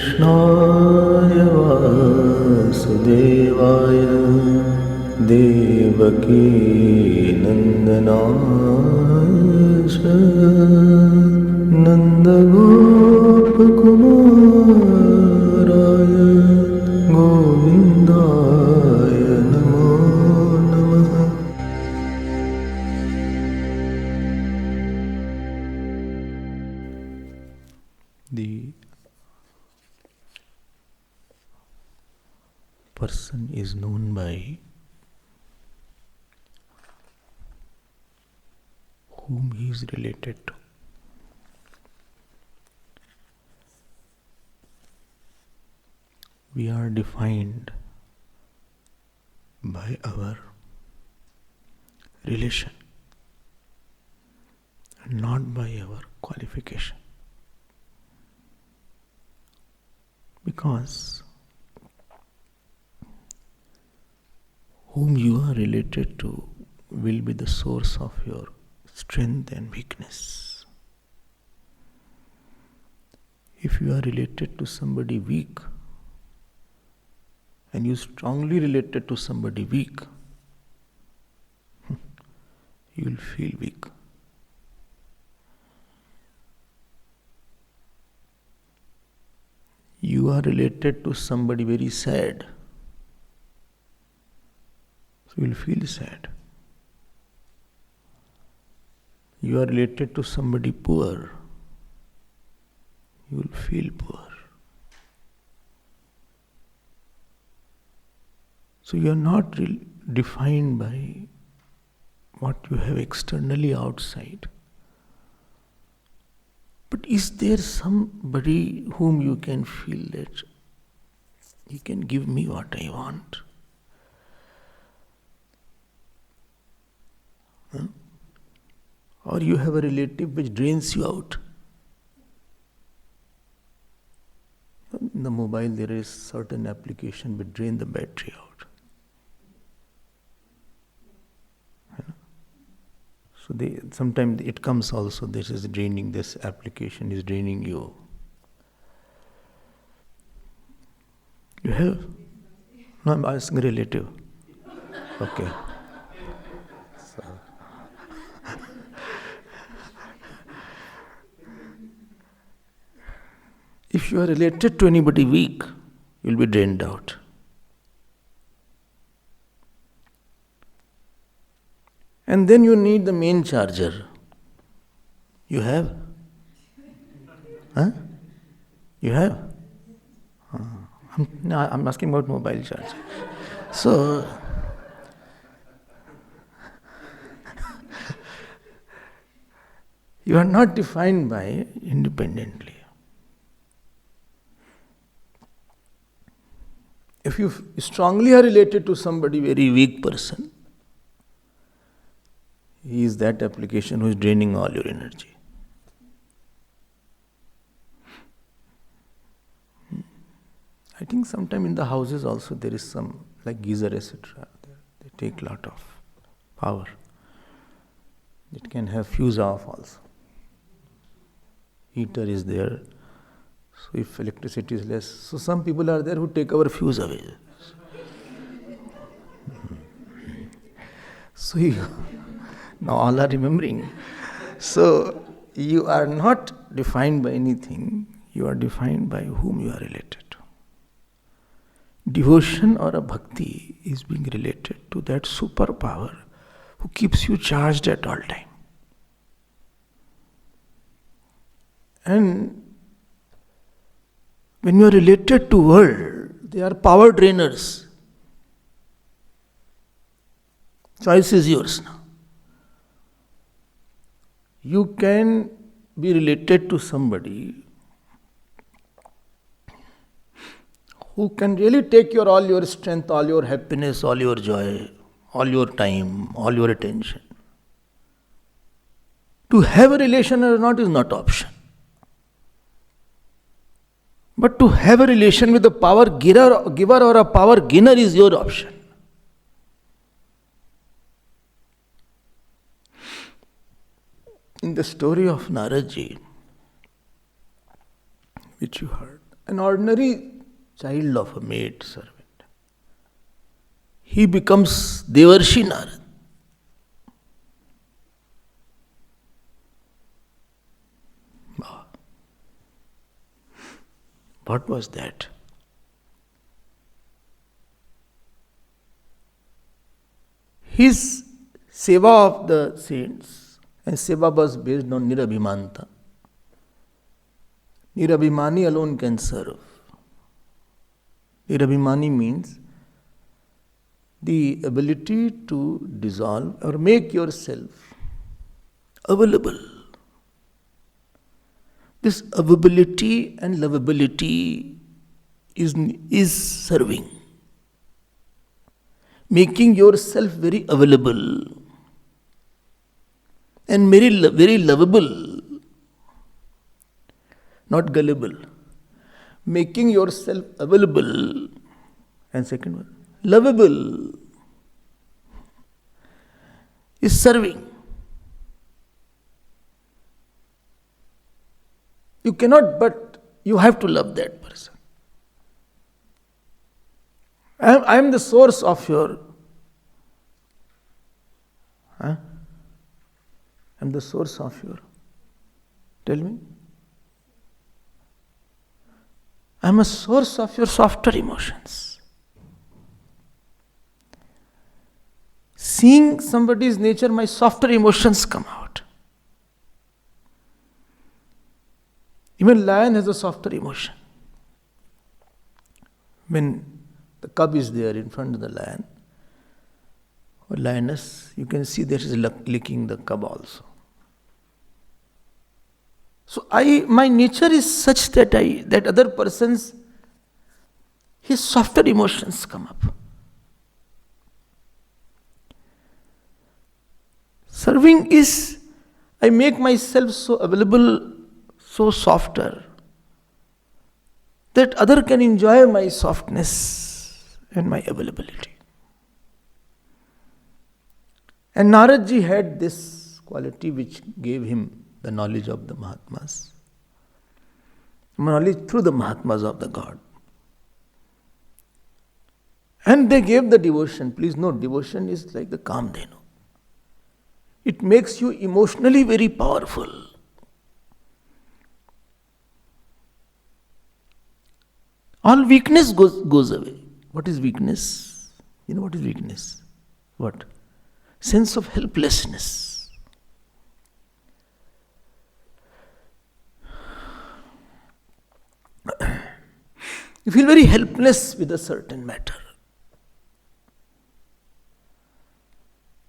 कृष्णाय वासुदेवाय देवकी नन्दनाय च नन्दगोपकुमाराय गोविन्दाय नमो नमः। The person is known by whom he is related to. We are defined by our relation and not by our qualification. Because whom you are related to will be the source of your strength and weakness. If you are related to somebody weak, and you strongly related to somebody weak, you will feel weak. You are related to somebody very sad, so you will feel sad. You are related to somebody poor, you will feel poor. So you are not defined by what you have externally outside. But is there somebody whom you can feel that he can give me what I want? Huh? Or you have a relative which drains you out. In the mobile there is certain application which drain the battery out. So sometimes it comes also, this is draining, this application is draining you. You have? No, I'm asking relative. Okay. So. If you are related to anybody weak, you will be drained out. And then you need the main charger. You have? Huh? You have? I'm asking about mobile charger. So, you are not defined by independently. If you strongly are related to somebody very weak person, he is that application who is draining all your energy. I think sometime in the houses also there is some, like geyser, etc. They take a lot of power. It can have fuse off also. Heater is there. So if electricity is less, so some people are there who take our fuse away. So now all are remembering. So you are not defined by anything, you are defined by whom you are related to. Devotion or a bhakti is being related to that superpower who keeps you charged at all time. And when you are related to world, they are power drainers. Choice is yours now. You can be related to somebody who can really take all your strength, all your happiness, all your joy, all your time, all your attention. To have a relation or not is not option. But to have a relation with a power giver or a power gainer is your option. In the story of Naradji, which you heard, an ordinary child of a maid servant. He becomes Devarshi Narad. What was that? His seva of the saints, and seva was based on Nirabhimanta. Nirabhimani alone can serve. Nirabhimani means the ability to dissolve or make yourself available. This availability and lovability is serving. Making yourself very available and very lovable, not gullible. Making yourself available, and second one, lovable, is serving. You cannot, but you have to love that person. I am the source of your. I am the source of your. Tell me. I am a source of your softer emotions. Seeing somebody's nature, my softer emotions come out. Even lion has a softer emotion. When the cub is there in front of the lion or lioness, you can see that she is licking the cub also. So my nature is such that that other person's, his softer emotions come up. Serving is, I make myself so available, so softer, that other can enjoy my softness and my availability. And Naradji had this quality which gave him the knowledge of the Mahatmas. Knowledge through the Mahatmas of the God. And they gave the devotion. Please note, devotion is like the Kamdhenu. It makes you emotionally very powerful. All weakness goes away. What is weakness? You know what is weakness? What? Sense of helplessness. You feel very helpless with a certain matter.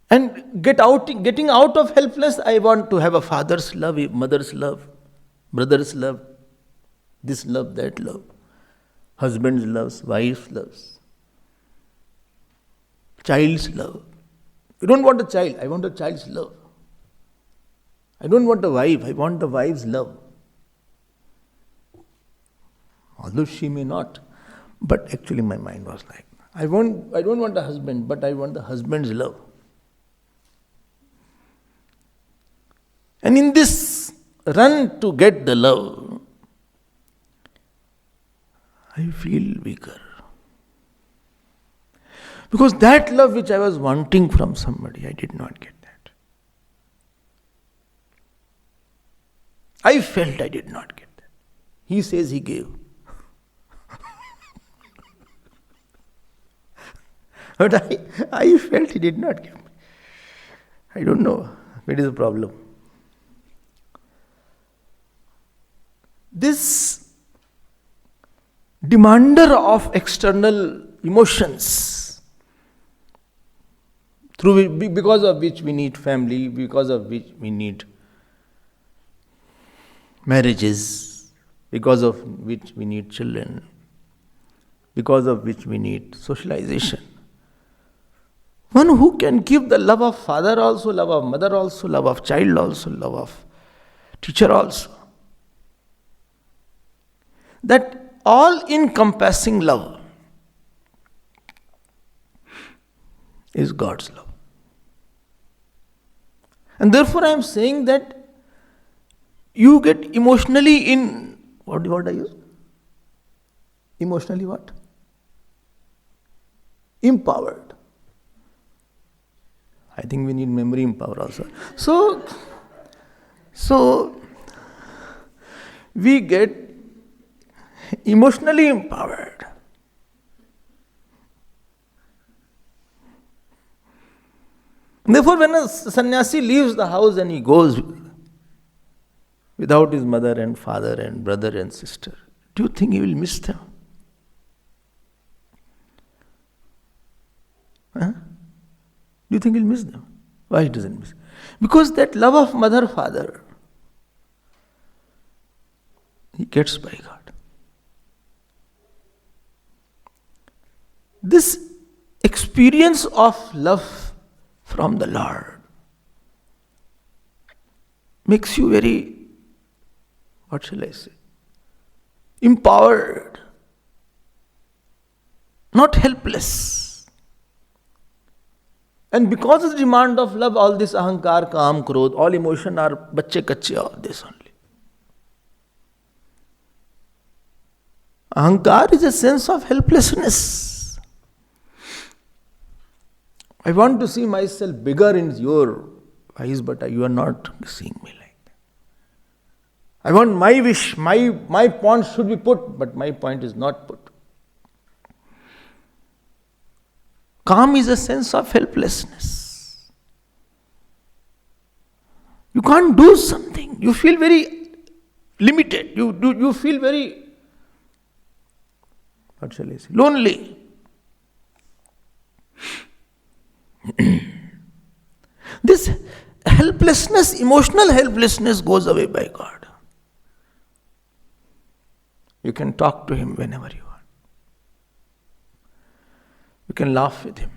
And getting out of helpless, I want to have a father's love, a mother's love, brother's love, this love, that love, husband's love, wife's love, child's love. You don't want a child, I want a child's love. I don't want a wife, I want the wife's love. Although she may not, but actually my mind was like, I don't want a husband, but I want the husband's love. And in this run to get the love, I feel weaker. Because that love which I was wanting from somebody, I did not get that. I felt I did not get that. He says he gave. But I felt he did not give me. I don't know what is the problem. This demander of external emotions, because of which we need family, because of which we need marriages, because of which we need children, because of which we need socialization. One who can give the love of father also, love of mother also, love of child also, love of teacher also. That all-encompassing love is God's love. And therefore I am saying that you get emotionally in, what I use? Emotionally what? Empowered. I think we need memory power also. So we get emotionally empowered. Therefore, when a sannyasi leaves the house and he goes without his mother and father and brother and sister, do you think he will miss them? Huh? Do you think he'll miss them? Why he doesn't miss? Because that love of mother, father, he gets by God. This experience of love from the Lord makes you very, what shall I say, empowered, not helpless. And because of the demand of love, all this ahankar, kaam, krodh, all emotion are bacche kache of this only. Ahankar is a sense of helplessness. I want to see myself bigger in your eyes, but you are not seeing me like that. I want my wish, my point should be put, but my point is not put. Calm is a sense of helplessness. You can't do something. You feel very limited. You feel very, what shall I say, lonely. This helplessness, emotional helplessness goes away by God. You can talk to Him whenever you want. You can laugh with Him.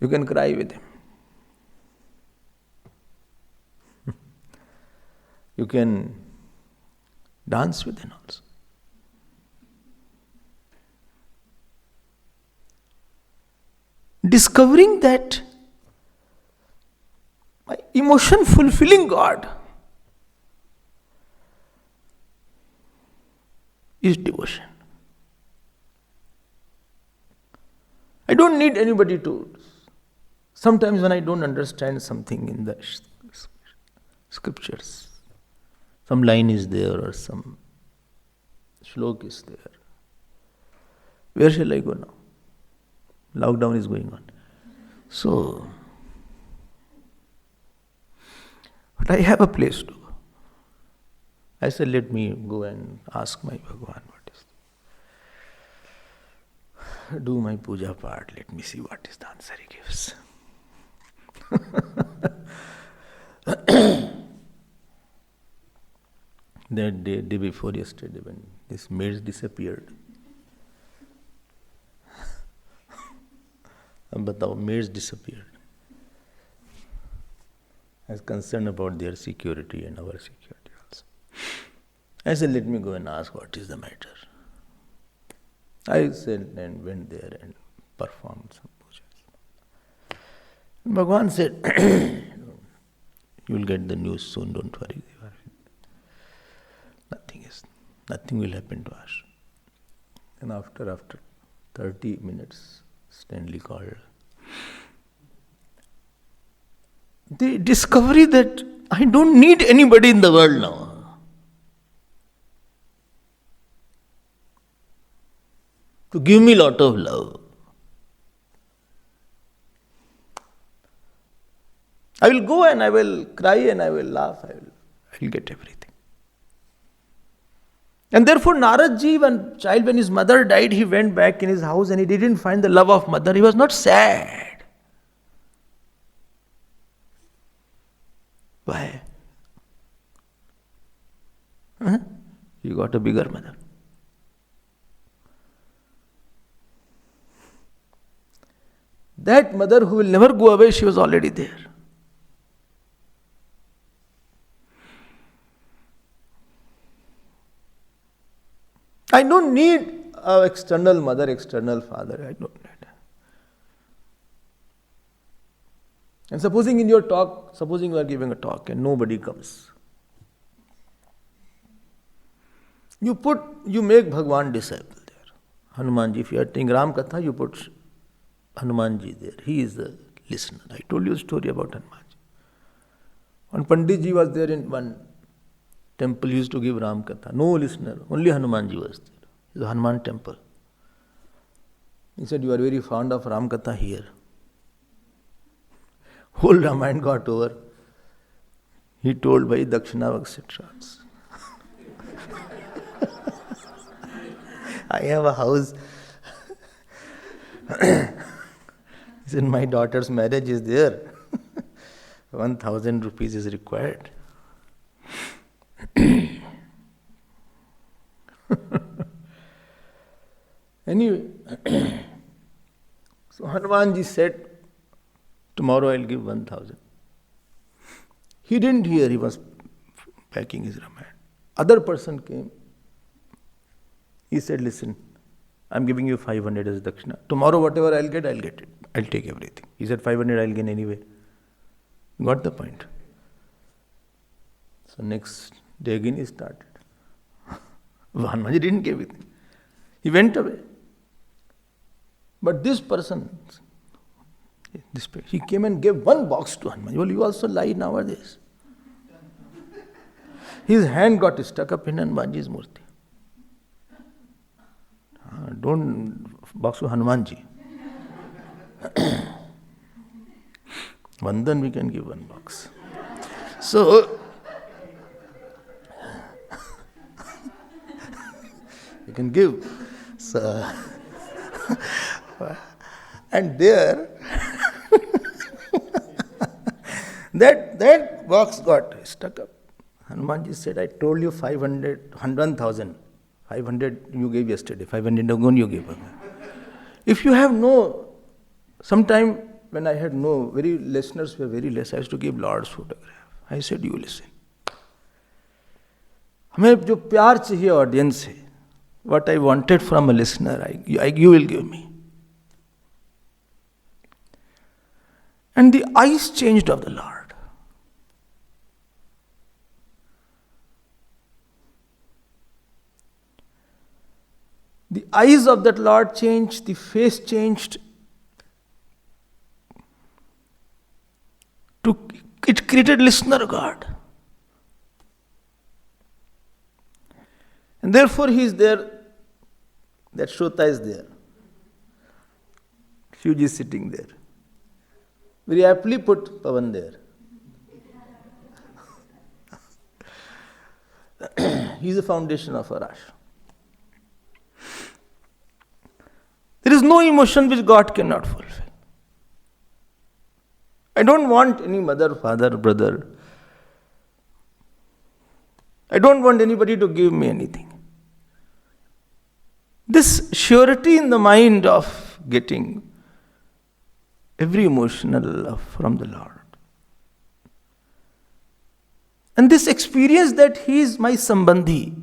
You can cry with Him. You can dance with Him also. Discovering that my emotion fulfilling God is devotion. I don't need anybody to. Sometimes when I don't understand something in the scriptures, some line is there or some shlok is there. Where shall I go now? Lockdown is going on. So, but I have a place to go. I said, let me go and ask my Bhagavan what is. Do my puja part, let me see what is the answer he gives. That day before yesterday, when this maids disappeared, but our maids disappeared. I was concerned about their security and our security also. I said, let me go and ask what is the matter. I said and went there and performed some pujas. Bhagavan said, you will get the news soon, don't worry. Nothing will happen to us. And after 30 minutes, Stanley called. The discovery that I don't need anybody in the world now to give me a lot of love. I will go and I will cry and I will laugh. I will get everything. And therefore Naradji, when his mother died, he went back in his house and he didn't find the love of mother. He was not sad. Why? You got a bigger mother. That mother who will never go away, she was already there. I don't need an external mother, external father. I don't need. And supposing you are giving a talk and nobody comes. You make Bhagwan disciple there. Hanumanji, if you are taking Ram Katha, you put Hanumanji there. He is the listener. I told you a story about Hanumanji. When Panditji was there in one temple, he used to give Ram Katha. No listener, only Hanumanji was there. It's a Hanuman temple. He said, you are very fond of Ram Katha here. Whole Ramayana got over. He told by Dakshina, etc. I have a house. He said, my daughter's marriage is there. 1,000 rupees is required. Anyway, so Hanumanji said, tomorrow I'll give 1,000. He didn't hear, he was packing his Ramayana. Other person came. He said, listen, I'm giving you 500 as Dakshina. Tomorrow whatever I'll get it. I'll take everything. He said 500 I'll gain anyway. Got the point? So next day again he started. Hanumanji didn't give it. He went away. But this person, he came and gave one box to Hanumanji. Well, you also lie nowadays. His hand got stuck up in Hanumanji's murti. Don't box to Hanumanji. Vandan we can give one box. So, you can give. So, and there, that box got stuck up. Hanumanji said, I told you 500, 1,000. 500 you gave yesterday, 500 again you gave. If you have sometime when I had very listeners were very less, I used to give Lord's photograph. I said, you listen. हमें जो प्यार चाहिए audience से, what I wanted from a listener, you will give me. And the eyes changed of the Lord. The eyes of that Lord changed, the face changed. It created listener God. And therefore he is there, that Shrota is there. Shivji is sitting there. Very aptly put Pavan there. He is the foundation of our ashram. There is no emotion which God cannot fulfill. I don't want any mother, father, brother. I don't want anybody to give me anything. This surety in the mind of getting every emotional love from the Lord. And this experience that He is my Sambandhi.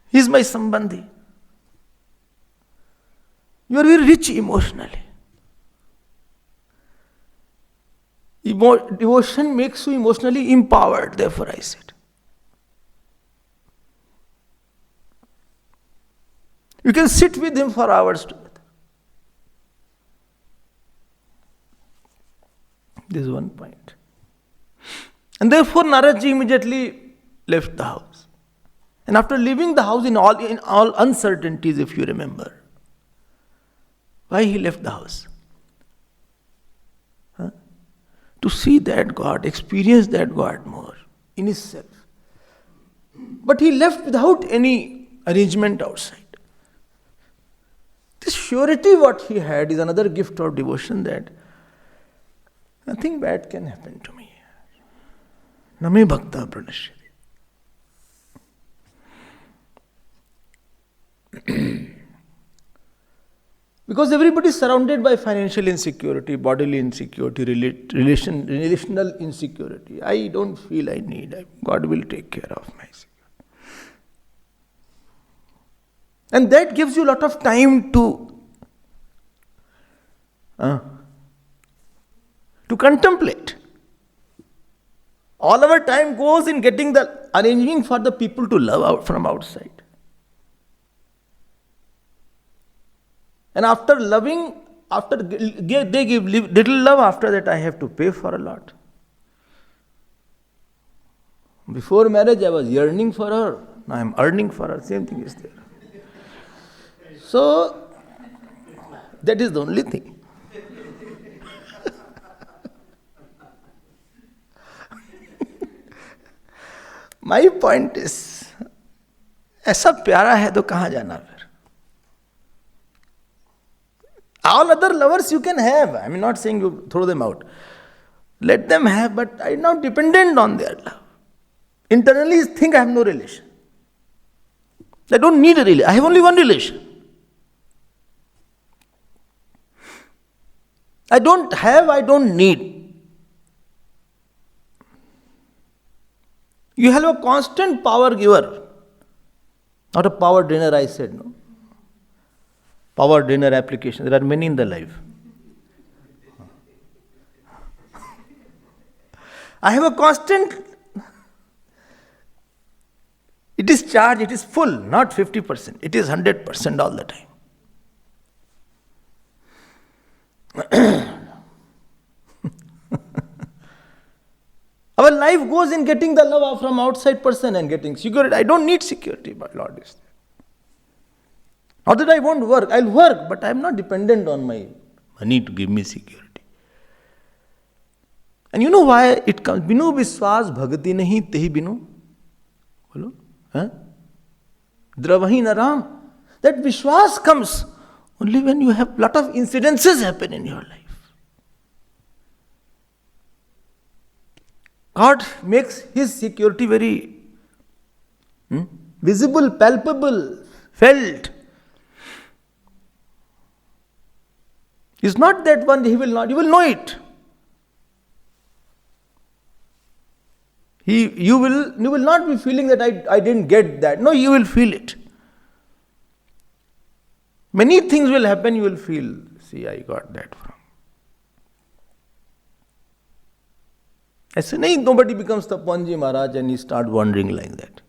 He is my Sambandhi. You are very rich emotionally. Devotion makes you emotionally empowered, therefore I said. You can sit with Him for hours together. This is one point. And therefore Naradji immediately left the house. And after leaving the house in all uncertainties, if you remember, why he left the house? To see that God, experience that God more in himself. But he left without any arrangement outside. This surety what he had is another gift of devotion, that nothing bad can happen to me. Name bhakta pranashyati. Because everybody is surrounded by financial insecurity, bodily insecurity, relational insecurity. I don't feel I need. God will take care of my security. And that gives you a lot of time to contemplate. All our time goes in getting the arranging for the people to love out from outside. And after loving, they give little love, after that I have to pay for a lot. Before marriage I was yearning for her, now I am earning for her, same thing is there. So, that is the only thing. My point is, ऐसा प्यारा है तो कहाँ जाना फिर? All other lovers you can have. I am not saying you throw them out. Let them have, but I am not dependent on their love. Internally think I have no relation. I don't need a relation. I have only one relation. I don't have, I don't need. You have a constant power giver. Not a power drainer, I said, no. Power drainer application. There are many in the life. I have a constant. It is charged, it is full, not 50%. It is 100% all the time. Our life goes in getting the love from outside person and getting security. I don't need security, my Lord is there. Not that I won't work, I'll work, but I'm not dependent on my money to give me security. And you know why it comes? Binu Viswas Bhagati Nahi Tehi Binu. Hello? Huh? Dravahi Naram. That Vishwas comes only when you have lot of incidences happen in your life. God makes His security very visible, palpable, felt. It's not that one He will not, you will know it. You will not be feeling that I didn't get that. No, you will feel it. Many things will happen, you will feel, see, I got that from. ऐसे नहीं, nobody becomes Taponji Maharaj and he start wandering like that.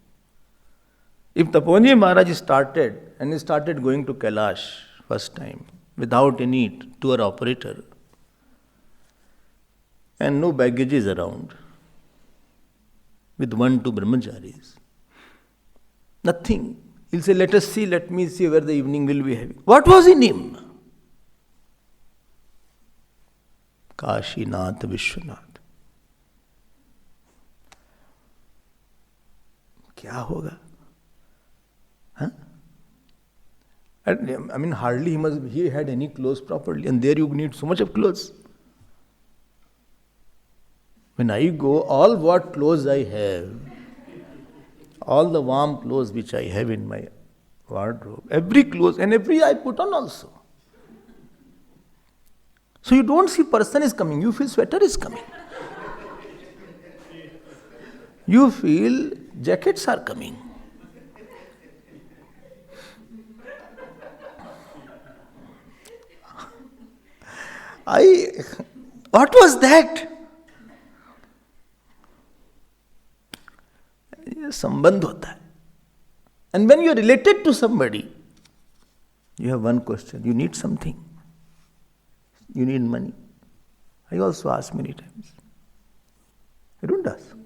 If Taponji Maharaj started and he started going to Kailash first time without any tour operator and no baggages around, with 1-2 brahmacharis, nothing. He'll say, let me see where the evening will be having. What was in him? Kashinath Vishwanath. क्या होगा? Huh? I mean, hardly he had any clothes properly, and there you need so much of clothes. When I go, all what clothes I have, all the warm clothes which I have in my wardrobe, every clothes and every I put on also. So you don't see person is coming, you feel sweater is coming. You feel jackets are coming. What was that? संबंध होता है. And when you are related to somebody, you have one question. You need something. You need money. I also ask many times. I don't ask.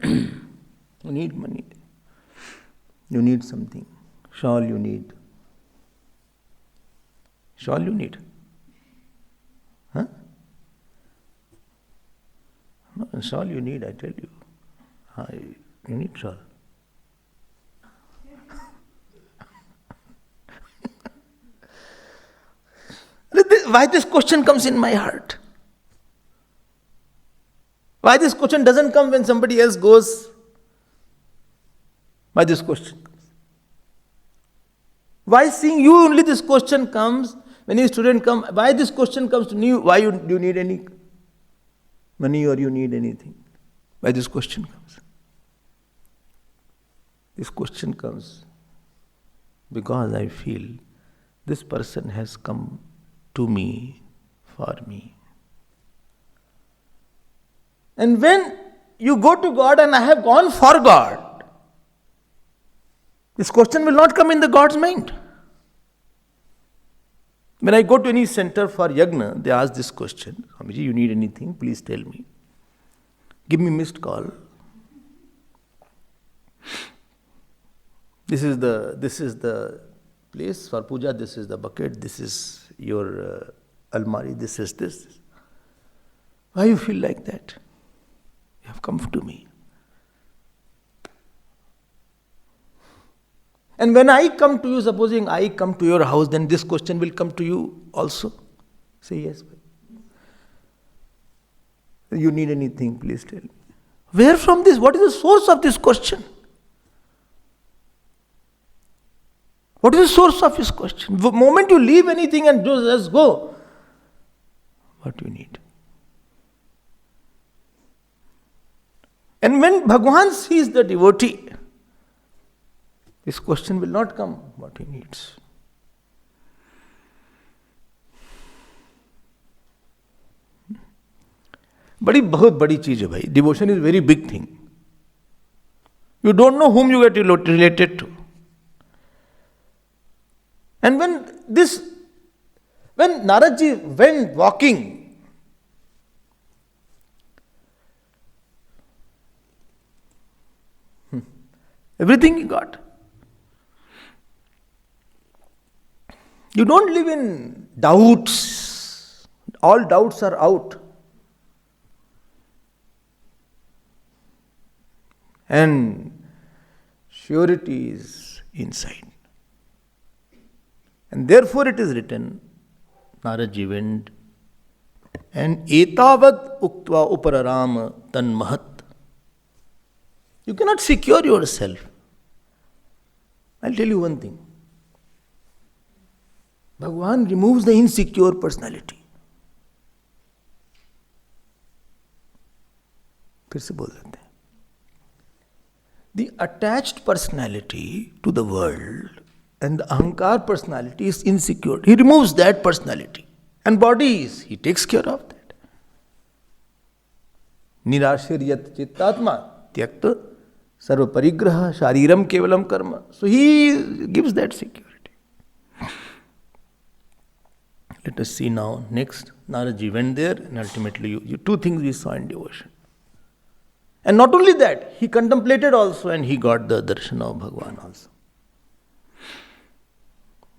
You need money. You need something. Shawl you need. Shawl you need. Huh? No, shawl you need, I tell you. You need shawl. Why this question comes in my heart? Why this question doesn't come when somebody else goes? Why this question comes? Why seeing you only this question comes when a student comes? Why this question comes to you? Why do you need any money or you need anything? Why this question comes? This question comes because I feel this person has come to me for me. And when you go to God and I have gone for God, this question will not come in the God's mind. When I go to any center for yagna, they ask this question, Swamiji, you need anything, please tell me. Give me missed call. This is the place for puja, this is the bucket, this is your almari, this is this. Why you feel like that? You have come to me. And when I come to you, supposing I come to your house, then this question will come to you also. Say yes. You need anything, please tell me. Where from this? What is the source of this question? What is the source of this question? The moment you leave anything and just go, what do you need? And when Bhagavan sees the devotee, this question will not come, what he needs. बहुत बड़ी चीज है भाई. Devotion is a very big thing. You don't know whom you get related to. And when Naradji went walking, everything he got. You don't live in doubts. All doubts are out. And surety is inside. And therefore it is written, Naradji went, and etavad uktva upararam tan mahat. You cannot secure yourself. I'll tell you one thing. Bhagavan removes the insecure personality. फिर से बोल देते हैं. The attached personality to the world and the ahankar personality is insecure. He removes that personality. And bodies, he takes care of that. Nirashiryat chittatma tyakta sarva parigraha shariram kevalam karma. So he gives that security. Let us see now. Next, Naradji went there and ultimately two things we saw in devotion. And not only that, he contemplated also and he got the darshan of Bhagavan also.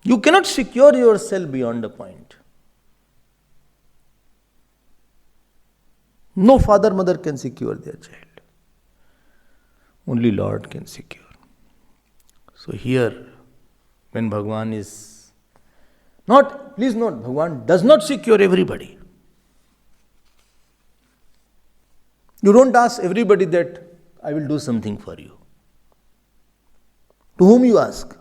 You cannot secure yourself beyond a point. No father, mother can secure their child. Only Lord can secure. So here, when Bhagavan is please note, Bhagavan does not secure everybody. You don't ask everybody that I will do something for you. To whom you ask?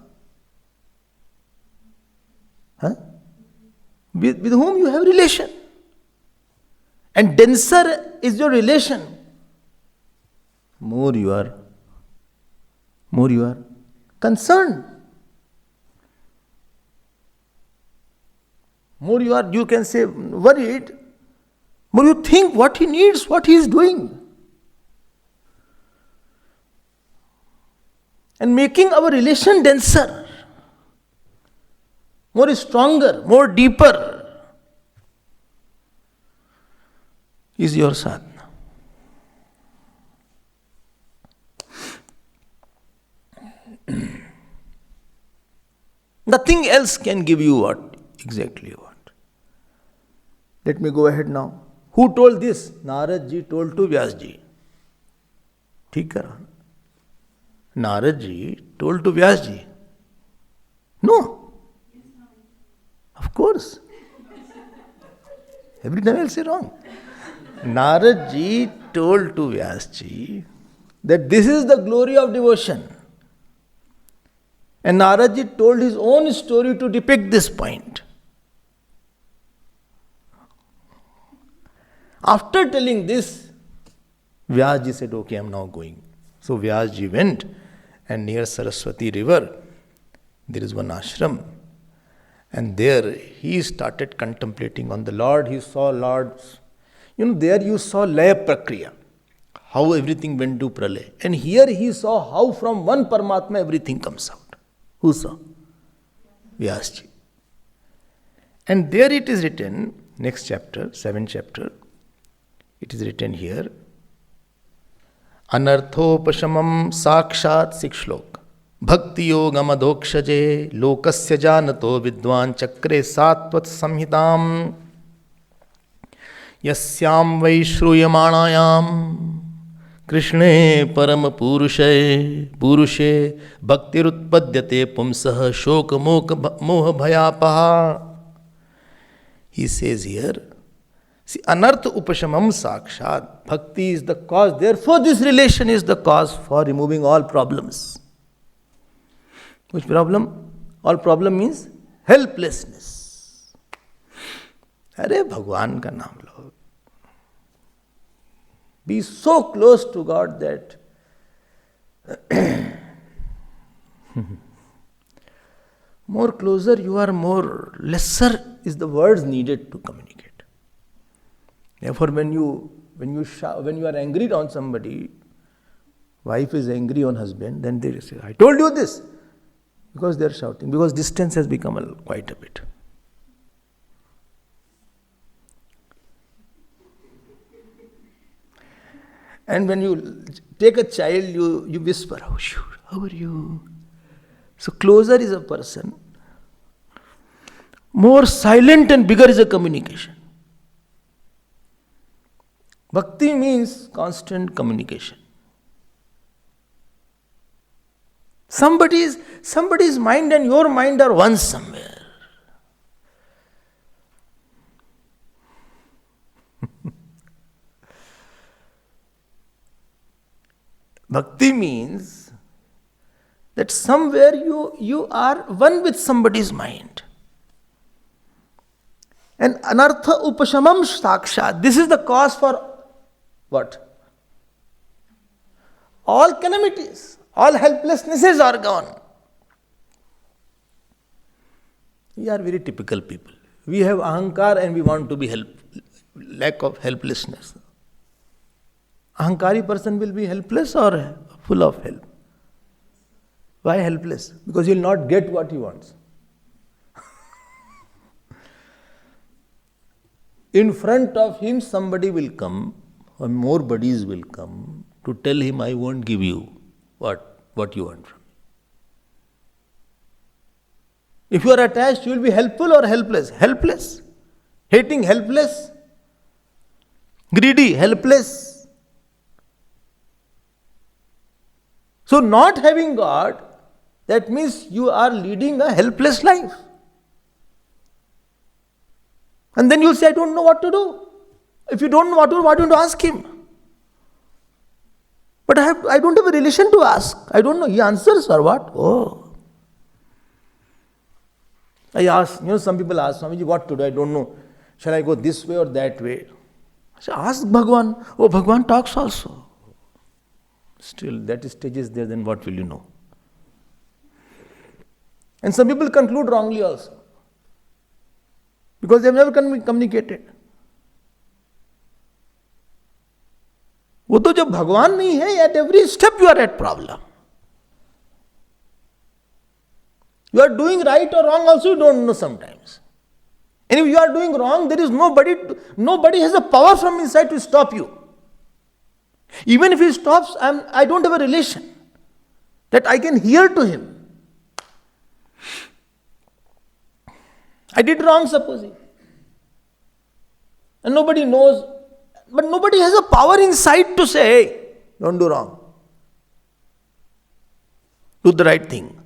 With whom you have relation. And denser is your relation. More you are concerned. More you can say worried. More you think what he needs, what he is doing. And making our relation denser, more stronger, more deeper is your sadhana. Nothing else can give you what exactly you want. Let me go ahead now. Who told this? Naradji told to Vyasji. ठीक करा. Naradji told to Vyasji. No. Of course. Every time I'll say wrong. Naradji told to Vyasji that this is the glory of devotion. And Naradji told his own story to depict this point. After telling this, Vyasji said, okay, I am now going. So Vyasji went, and near Saraswati river, there is one ashram. And there he started contemplating on the Lord. He saw Lord's, there you saw Laya Prakriya. how everything went to pralay. And here he saw how from one Paramatma everything comes out. Who saw? Vyasji. And there it is written, next chapter, 7th chapter, it is written here, Anarthopashamam sakshat 6th shlok. Bhakti yogam adhokshaje lokasya janato vidwan chakre satvat samhitam yasyam vaishruyamanayam Krishne param purushe bhaktirutpadyate pumsah shoka moha bhayapaha. He says here, see, anartha upashamam sakshat. Bhakti is the cause. Therefore, this relation is the cause for removing all problems. Which problem? All problem means helplessness. Arey Bhagwan ka naam lo. Be so close to God that more closer you are, more lesser is the words needed to communicate. Therefore, when you are angry on somebody, wife is angry on husband, then they say, I told you this. Because they are shouting. Because distance has become quite a bit. And when you take a child, you whisper, oh, sure, how are you? So closer is a person. More silent and bigger is a communication. Bhakti means constant communication. Somebody's mind and your mind are one somewhere. Bhakti means that somewhere you are one with somebody's mind. And anartha upashamam sakshat. This is the cause for what? All calamities, all helplessnesses are gone. We are very typical people. We have ahankar and we want to be lack of helplessness. Ahankari person will be helpless or full of help? Why helpless? Because he will not get what he wants. In front of him somebody will come, or more buddies will come to tell him, I won't give you what you want from me. If you are attached, you will be helpful or helpless? Helpless. Hating, helpless. Greedy, helpless. So not having God, that means you are leading a helpless life. And then you say, I don't know what to do. If you don't know what to do, why don't you ask him? But I don't have a relation to ask. I don't know. He answers or what? Oh. I ask, some people ask, Swamiji, what to do? I don't know. Shall I go this way or that way? I say, ask Bhagwan. Oh, Bhagwan talks also. Still, that stage is there, then what will you know? And some people conclude wrongly also. Because they have never communicated. वो तो जब भगवान नहीं है, at every step you are at problem. You are doing right or wrong also you don't know sometimes. And if you are doing wrong, there is nobody has a power from inside to stop you. Even if he stops, I don't have a relation that I can hear to him. I did wrong, supposing. And nobody knows. But nobody has a power inside to say, hey, don't do wrong. Do the right thing.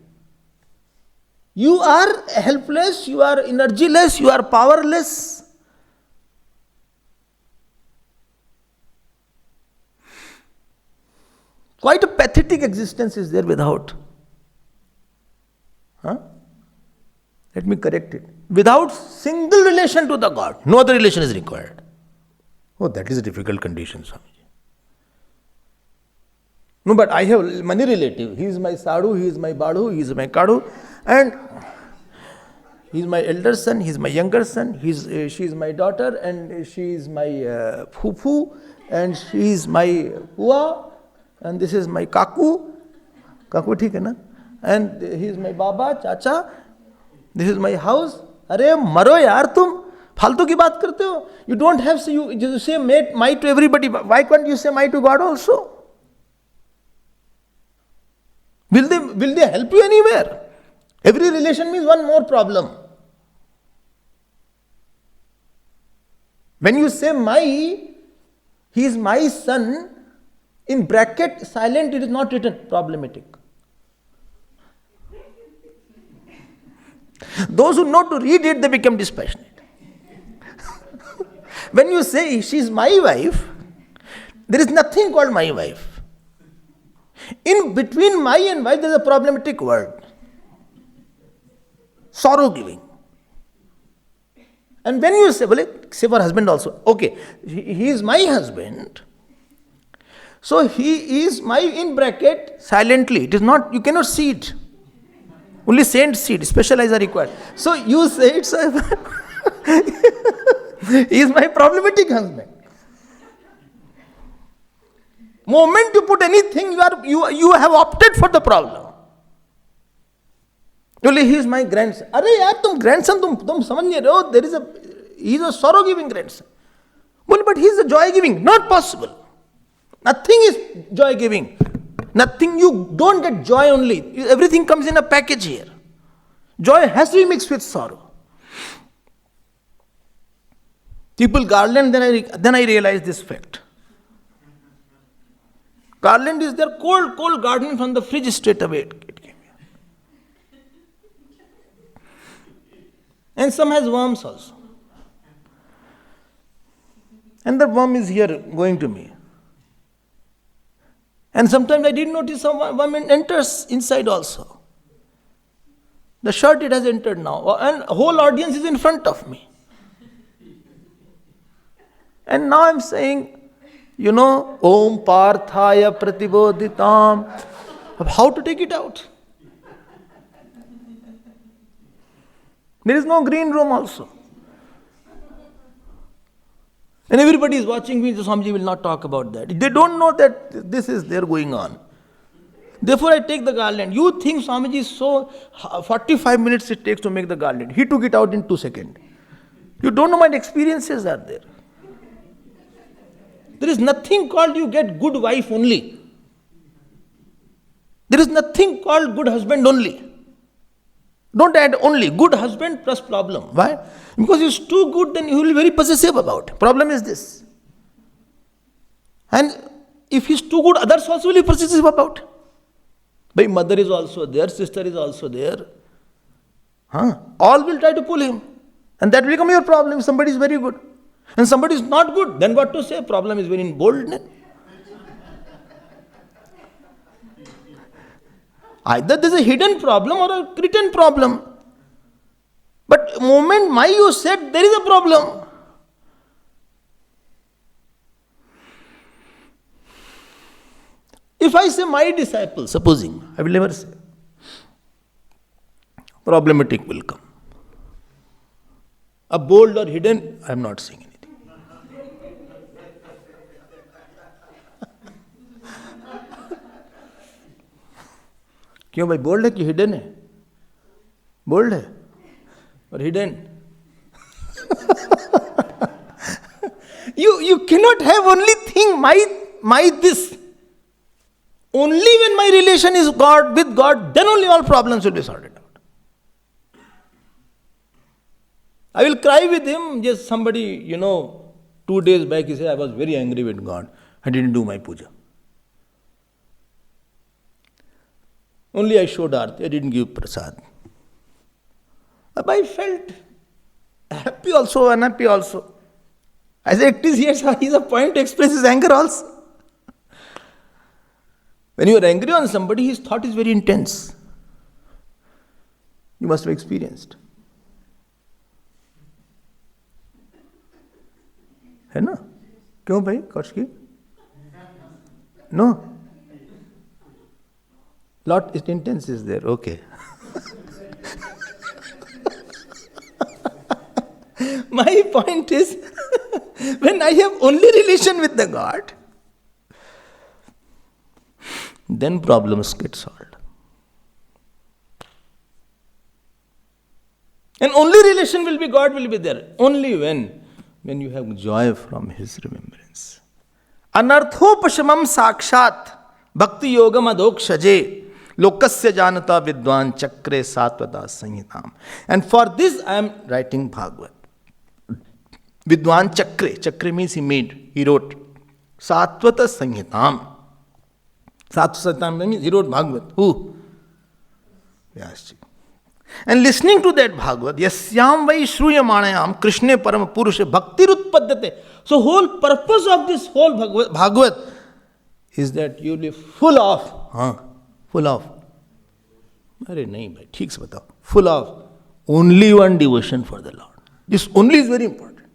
You are helpless, you are energyless, you are powerless. Quite a pathetic existence is there without. Let me correct it. Without single relation to the God. No other relation is required. Oh, that is a difficult condition, Swamiji. No, but I have many relatives. He is my sadhu, he is my badhu, he is my kadhu, and he is my elder son, he is my younger son, she is my daughter, and she is my fufu, and she is my Hua, and this is my Kaku. Kaku ठीक है ना? And he is my Baba, Chacha. This is my house. अरे मरो यार तुम, फालतू की बात करते हो. You don't have you say my to everybody. Why can't you say my to God also? Will they help you anywhere? Every relation means one more problem. When you say my, he is my son, in bracket silent it is not written, problematic. Those who know to read it, they become dispassionate. When you say she is my wife, there is nothing called my wife. In between my and wife there is a problematic word. Sorrow giving. And when you say, well, say for husband also, okay, he is my husband, so he is my in bracket silently. It is not, you cannot see it. Only saints see it, special eyes are required. So you say it's he is my problematic husband. Moment you put anything, you have opted for the problem. Only he is my grandson. अरे यार तुम grandson तुम समझ नहीं रहे हो. He is a sorrow giving grandson. Well, but he is a joy giving. Not possible. Nothing is joy giving. Nothing, you don't get joy only. Everything comes in a package here. Joy has to be mixed with sorrow. People garland, then I realize this fact. Garland is their cold garden from the fridge straight away. It came here. And some has worms also. And the worm is here going to me. And sometimes I didn't notice some worm enters inside also. The shirt it has entered now. And whole audience is in front of me. And now I'm saying, Om Parthaya Pratibodhitam. How to take it out? There is no green room also. And everybody is watching me, so Swamiji will not talk about that. They don't know that this is there going on. Therefore I take the garland. You think Swamiji is so, 45 minutes it takes to make the garland. He took it out in 2 seconds. You don't know what experiences are there. There is nothing called you get good wife only. There is nothing called good husband only. Don't add only. Good husband plus problem. Why? Because he's too good, then he will be very possessive about it. Problem is this. And if he's too good, others also will be possessive about it. My mother is also there, sister is also there. All will try to pull him. And that will become your problem if somebody is very good. And somebody is not good, then what to say? Problem is very in bold. Either there is a hidden problem or a written problem. But moment you said, there is a problem. If I say my disciple, supposing, I will never say, problematic will come. A bold or hidden, I am not saying anything. क्यों भाई bold है कि hidden है? Bold है और hidden. You cannot have only thing my this. Only when my relation is God with God, then only all problems will be sorted out. I will cry with him. Just somebody, 2 days back he said, I was very angry with God. I didn't do my puja. Only I showed Aarti, I didn't give prasad. But I felt happy also, unhappy also. I said, it is here, he is a point to express his anger also. When you are angry on somebody, his thought is very intense. You must have experienced. है ना? क्यों भाई? Kaushiki? No? Lot intense is there, okay. My point is, When I have only relation with the God, then problems get solved. And only relation will be God will be there. Only when you have joy from His remembrance. Anarthopashamam sakshat bhakti yogam adokshaje lokasya janata vidwan chakre satvata sanhitam. And for this I am writing Bhagavad. Vidwan chakre means he wrote satvata sanhitam. Satvata sanhitam means he wrote Bhagavad. Who? Vyasji. And listening to that Bhagavad, yasyam vai shruyamanayam krishne param purushe bhaktirutpadyate. So whole purpose of this whole Bhagavad is that you will be full of, अरे नहीं भाई ठीक से बताओ, full of only one devotion for the Lord. This only is very important.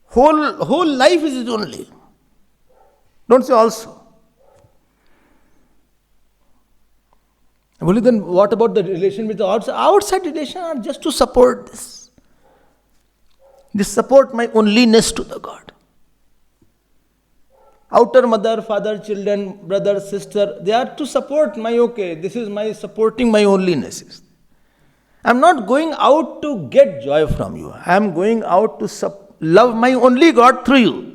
Whole life is His only. Don't say also. Well, then what about the relation with the outside? Outside relation are just to support this. This support my onlyness to the God. Outer mother, father, children, brother, sister, they are to support my this is my supporting my onlyness. I am not going out to get joy from you. I am going out to love my only God through you.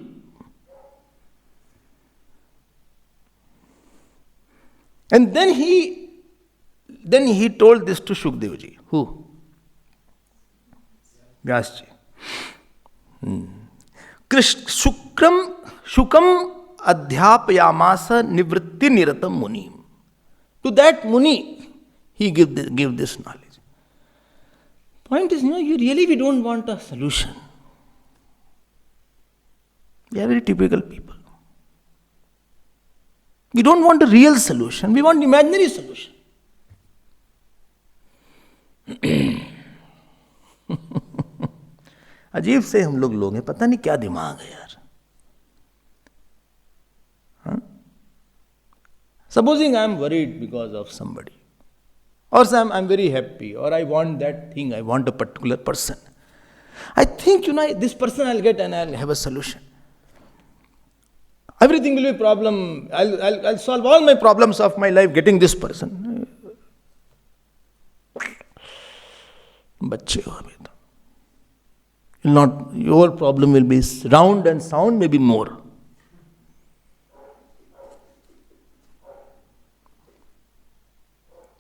And then he told this to Shukdevji. Who? Vyasji. Shukam adhyapayamasa nivritti niratam munim. To that Muni, he give this knowledge. Point is, we don't want a solution. We are very typical people. We don't want a real solution. We want imaginary solution. अजीब से हम लोग हैं, पता नहीं क्या दिमाग है यार. Supposing I am worried because of somebody, or I am very happy, or I want that thing, I want a particular person. I think, this person I'll get and I'll have a solution. Everything will be a problem. I'll solve all my problems of my life getting this person. बच्चे हो अभी तो. Your problem will be round and sound, maybe more.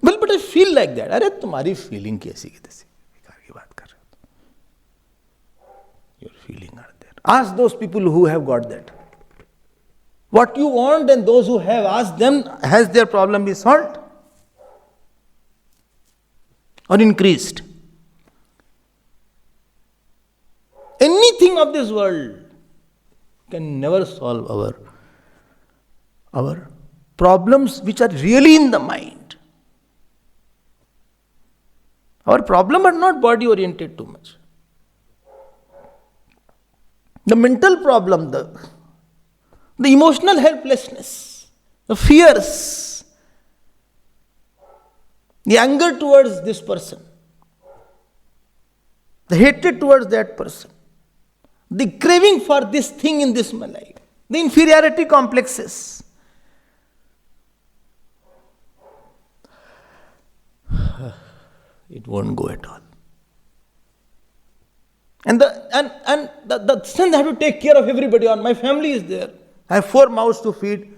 Well, but I feel like that. अरे तुम्हारी feeling कैसी की तैसी बेकार की बात कर रहे हो. Your feeling are there. Ask those people who have got that. What you want, and those who have asked them, has their problem been solved or increased? Anything of this world can never solve our problems which are really in the mind. Our problem are not body oriented too much. The mental problem, the emotional helplessness, the fears, the anger towards this person, the hatred towards that person, the craving for this thing in this life, the inferiority complexes. It won't go at all. And the sense I have to take care of everybody, or my family is there. I have 4 mouths to feed.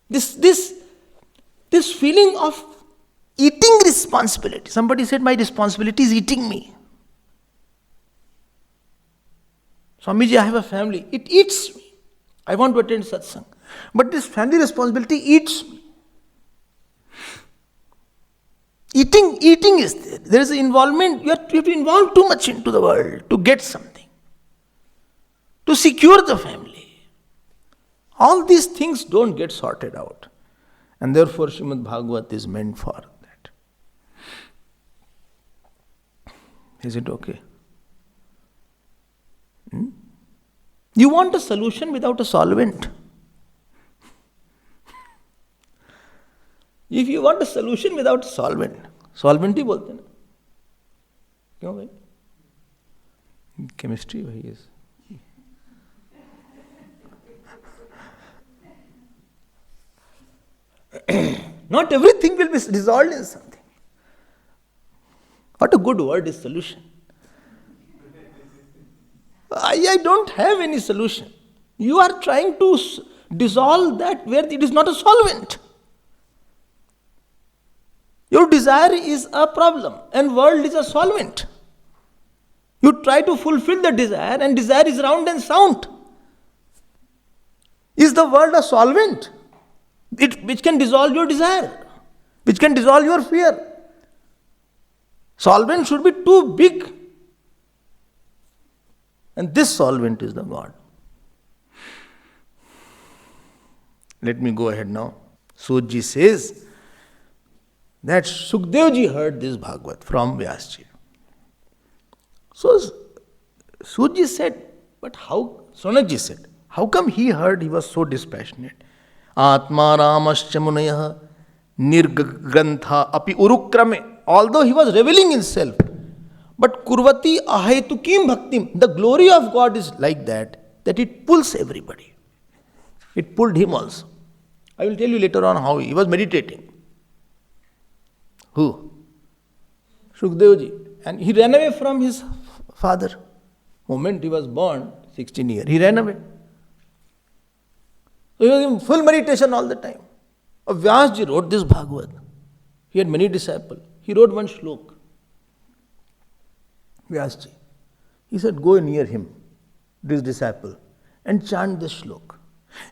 This feeling of eating responsibility. Somebody said, my responsibility is eating me. Swamiji, I have a family. It eats me. I want to attend satsang. But this family responsibility eats me. Eating is there. There is an involvement. You have to involve too much into the world to get something. To secure the family. All these things don't get sorted out. And therefore Shrimad Bhagavat is meant for that. Is it okay? You want a solution without a solvent. If you want a solution without a solvent ही बोलते ना क्यों भाई? Chemistry भाई is. Not everything will be resolved in something. What a good word is solution. I don't have any solution. You are trying to dissolve that where it is not a solvent. Your desire is a problem and world is a solvent. You try to fulfill the desire and desire is round and sound. Is the world a solvent? Which can dissolve your desire, which can dissolve your fear. Solvent should be too big. And this solvent is the God. Let me go ahead now. Sudji says that Sukdevji heard this Bhagavat from Vyasji. So Sudji said, but how? Sonakji said, how come he heard he was so dispassionate? Atma Ramascha Munaya Nirgrantha Api Urukrame. Although he was revealing himself, but Kurvati Ahetukim Bhaktim, the glory of God is like that it pulls everybody. It pulled him also. I will tell you later on how he was meditating. Who? Shukdevji. And he ran away from his father. Moment he was born, 16 years, he ran away. So he was in full meditation all the time. Vyasji wrote this Bhagavat. He had many disciples. He wrote one shlok. Vyasji. He said, go near him, this disciple, and chant this shlok.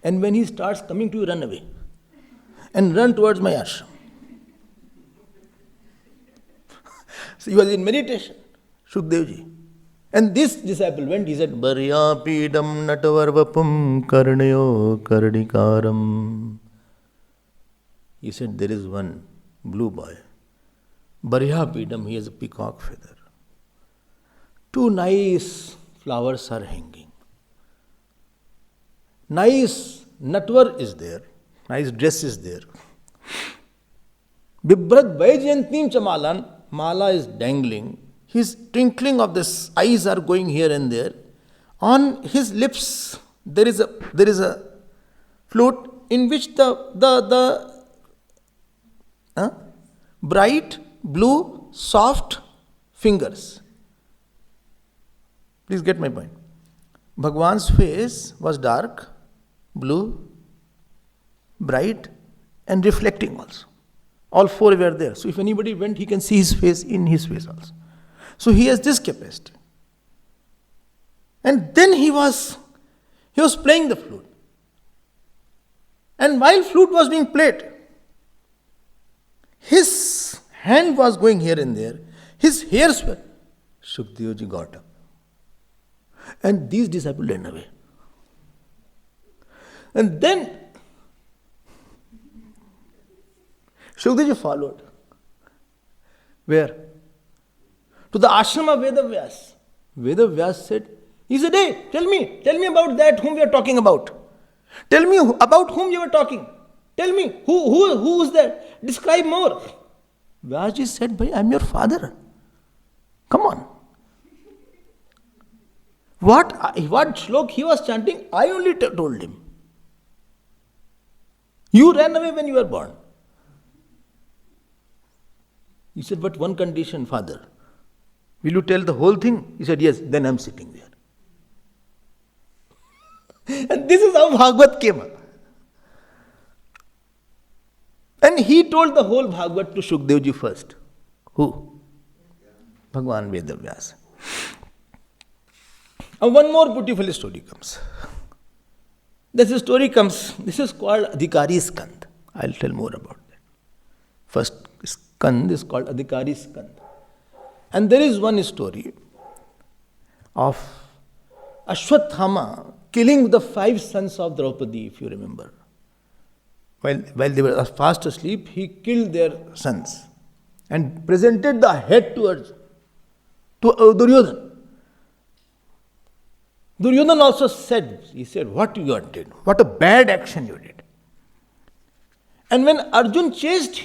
And when he starts coming to you, run away. And run towards my ashram. So he was in meditation, Shukdevji. And this disciple went, he said, Baryapidam natavarvapam karnayo kardikaram. He said, there is one blue boy. Baryapidam, he has a peacock feather. Two nice flowers are hanging. Nice natvar is there. Nice dress is there. Bibrat Vaijayantim Chamalan, mala is dangling. His twinkling of the eyes are going here and there. On his lips there is a flute in which the bright blue soft fingers. Please get my point. Bhagwan's face was dark, blue, bright and reflecting also. All four were there. So if anybody went, he can see his face in his face also. So he has this capacity. And then he was playing the flute. And while flute was being played, his hand was going here and there. His hairs were. Shukdevji got up. And these disciples ran away. And then Shukdevji followed. Where? To the ashram of Vedavyas. Vedavyas said, he said, hey, tell me about that whom we are talking about. Tell me about whom you were talking. Tell me, who is that? Describe more. Vyasji said, bhai, I am your father. Come on. What shlok he was chanting, I only told him. You ran away when you were born. He said, but one condition, father. Will you tell the whole thing? He said, yes, then I am sitting there. And this is how Bhagavat came up. And he told the whole Bhagavat to Shukdevji first. Who? Bhagwan Vedavyas. And one more beautiful story comes. This is called Adhikari Skand. I'll tell more about that. First Skand is called Adhikari Skand. And there is one story of Ashwathama killing the 5 sons of Draupadi, if you remember. While they were fast asleep, he killed their sons and presented the head to Duryodhana. Duryodhana also said, what you did, what a bad action you did. And when Arjun chased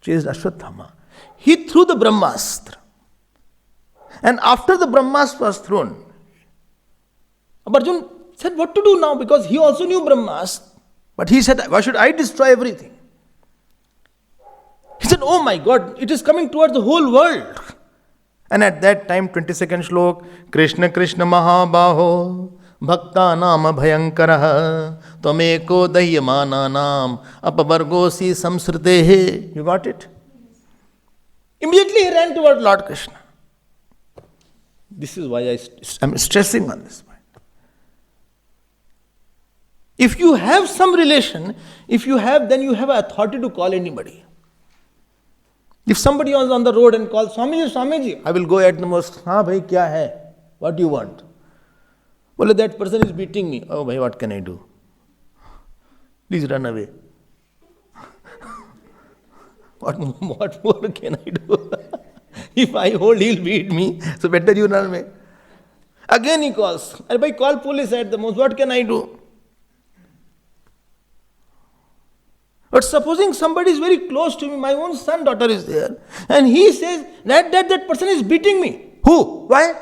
Ashwathama, he threw the Brahmastra. And after the Brahmastra was thrown, Arjuna said, what to do now? Because he also knew Brahmastra. But he said, why should I destroy everything? He said, oh my God, it is coming towards the whole world. And at that time, 22nd shlok, Krishna Krishna Mahabaho, Bhakta Nama Bhayankaraha, Tvameko Dahyamana Nam, Apavargosi Samsritehe. You got it? Immediately he ran toward Lord Krishna. This is why I'm stressing on this point. If you have some relation, then you have authority to call anybody. If somebody was on the road and calls, Swamiji, I will go at the most, हाँ भाई क्या है? What do you want? Well, that person is beating me. Oh bhai, what can I do? Please run away. What more can I do? If I hold, he'll beat me. So better you run away. Again he calls. Bhai, call police at the most. What can I do? But supposing somebody is very close to me, my own son, daughter is there, and he says that person is beating me. Who? Why?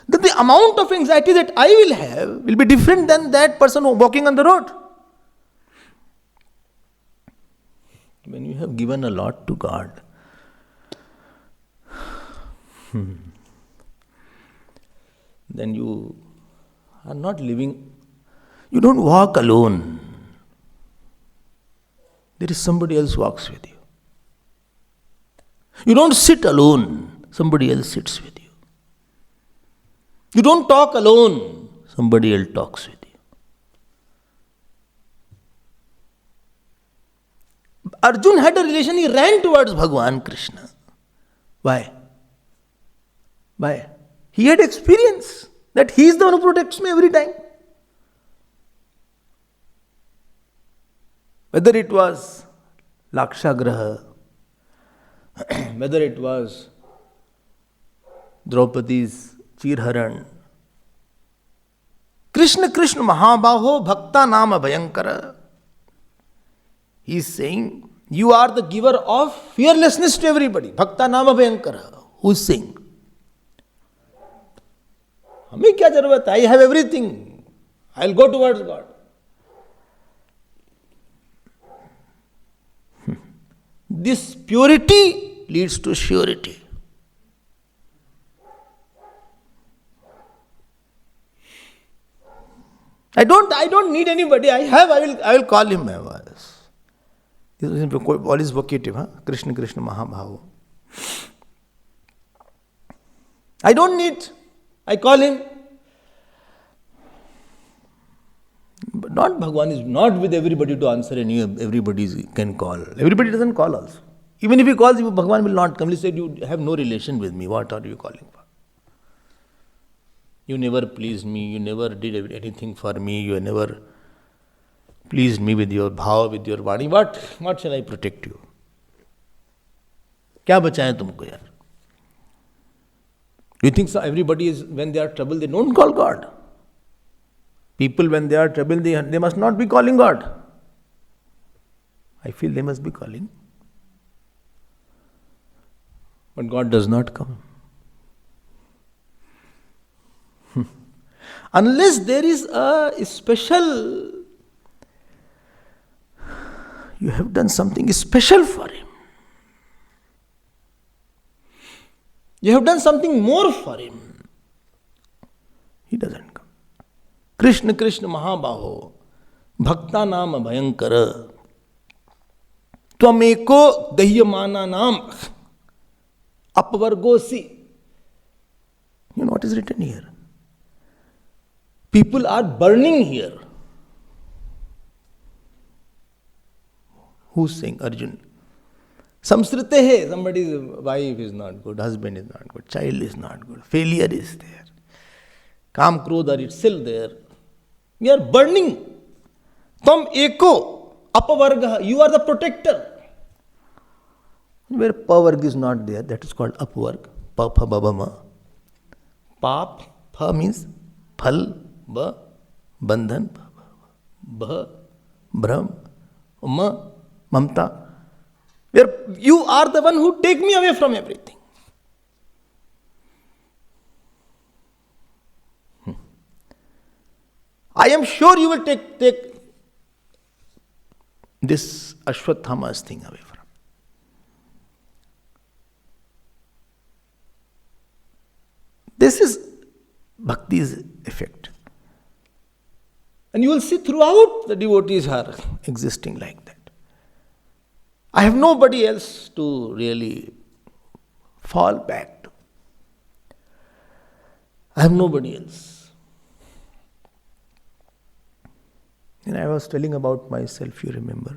The amount of anxiety that I will have will be different than that person walking on the road. When you have given a lot to God, then you are not living, you don't walk alone. There is somebody else walks with you. You don't sit alone, somebody else sits with you. You don't talk alone, somebody else talks with you. Arjuna had a relation, he ran towards Bhagavan Krishna. Why? He had experience that he is the one who protects me every time. Whether it was Lakshagraha, whether it was Draupadi's Chirharan, Krishna Krishna Mahabaho Bhakta Nama Bhayankara. He is saying, you are the giver of fearlessness to everybody. Bhakta Nama Bhayankara. Who is saying? हमें क्या जरूरत है? I have everything. I'll go towards God. This purity leads to surety. I don't need anybody. I will call him. All is vocative, huh? Krishna Krishna Mahabhava. I don't need. I call him. But not Bhagavan is not with everybody to answer everybody can call. Everybody doesn't call also. Even if he calls, Bhagavan will not come. He said, you have no relation with me. What are you calling for? You never pleased me. You never did anything for me. You never pleased me with your bhava, with your vani. What shall I protect you? क्या बचाएं तुमको यार? You think so everybody is, when they are troubled, they don't call God? People, when they are troubled, they must not be calling God. I feel they must be calling. But God does not come. Unless there is a special, you have done something special for him. You have done something more for him. He doesn't come. Krishna Krishna Mahabaho, Bhakta Nama Bhayankara, Tvameko Dahyamana Nam, Apvargosi. You know what is written here? People are burning here. Who's saying? Arjuna. Samsritehe, somebody's wife is not good, husband is not good, child is not good, failure is there. Kam Krodha are itself there. We are burning. Tam eko apavarga, you are the protector. Where pavarga is not there, that is called apvarga. Pa, pha, ba, ba, ma. Pap, pha means phal, ba, bandhan, ba, bhram, ma, mamta. where you are the one who take me away from everything. I am sure you will take this Ashwatthama's thing away from. This is Bhakti's effect. And you will see throughout the devotees are existing like that. I have nobody else to really fall back to. I have nobody else. And I was telling about myself, you remember.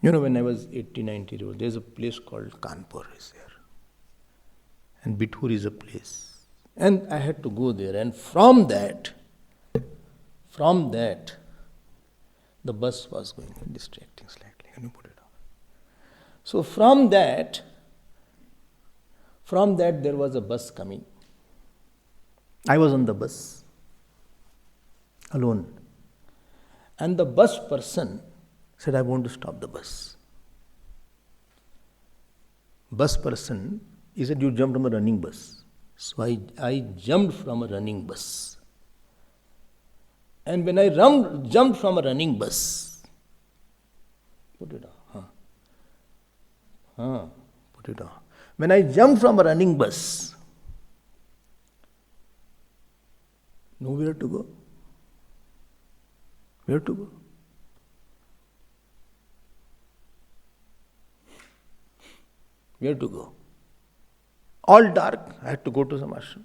You know, when I was 80, 90 years old, there's a place called Kanpur is there. And Bithur is a place. And I had to go there. And from that, the bus was going distracting slightly. Can you put it on? So from that there was a bus coming. I was on the bus, alone. And the bus person said, I want to stop the bus. Bus person, he said, you jumped from a running bus. So I jumped from a running bus. And when I jumped from a running bus, put it on. Put it on. When I jumped from a running bus, nowhere to go. Where to go? Where to go? All dark. I had to go to some ashram.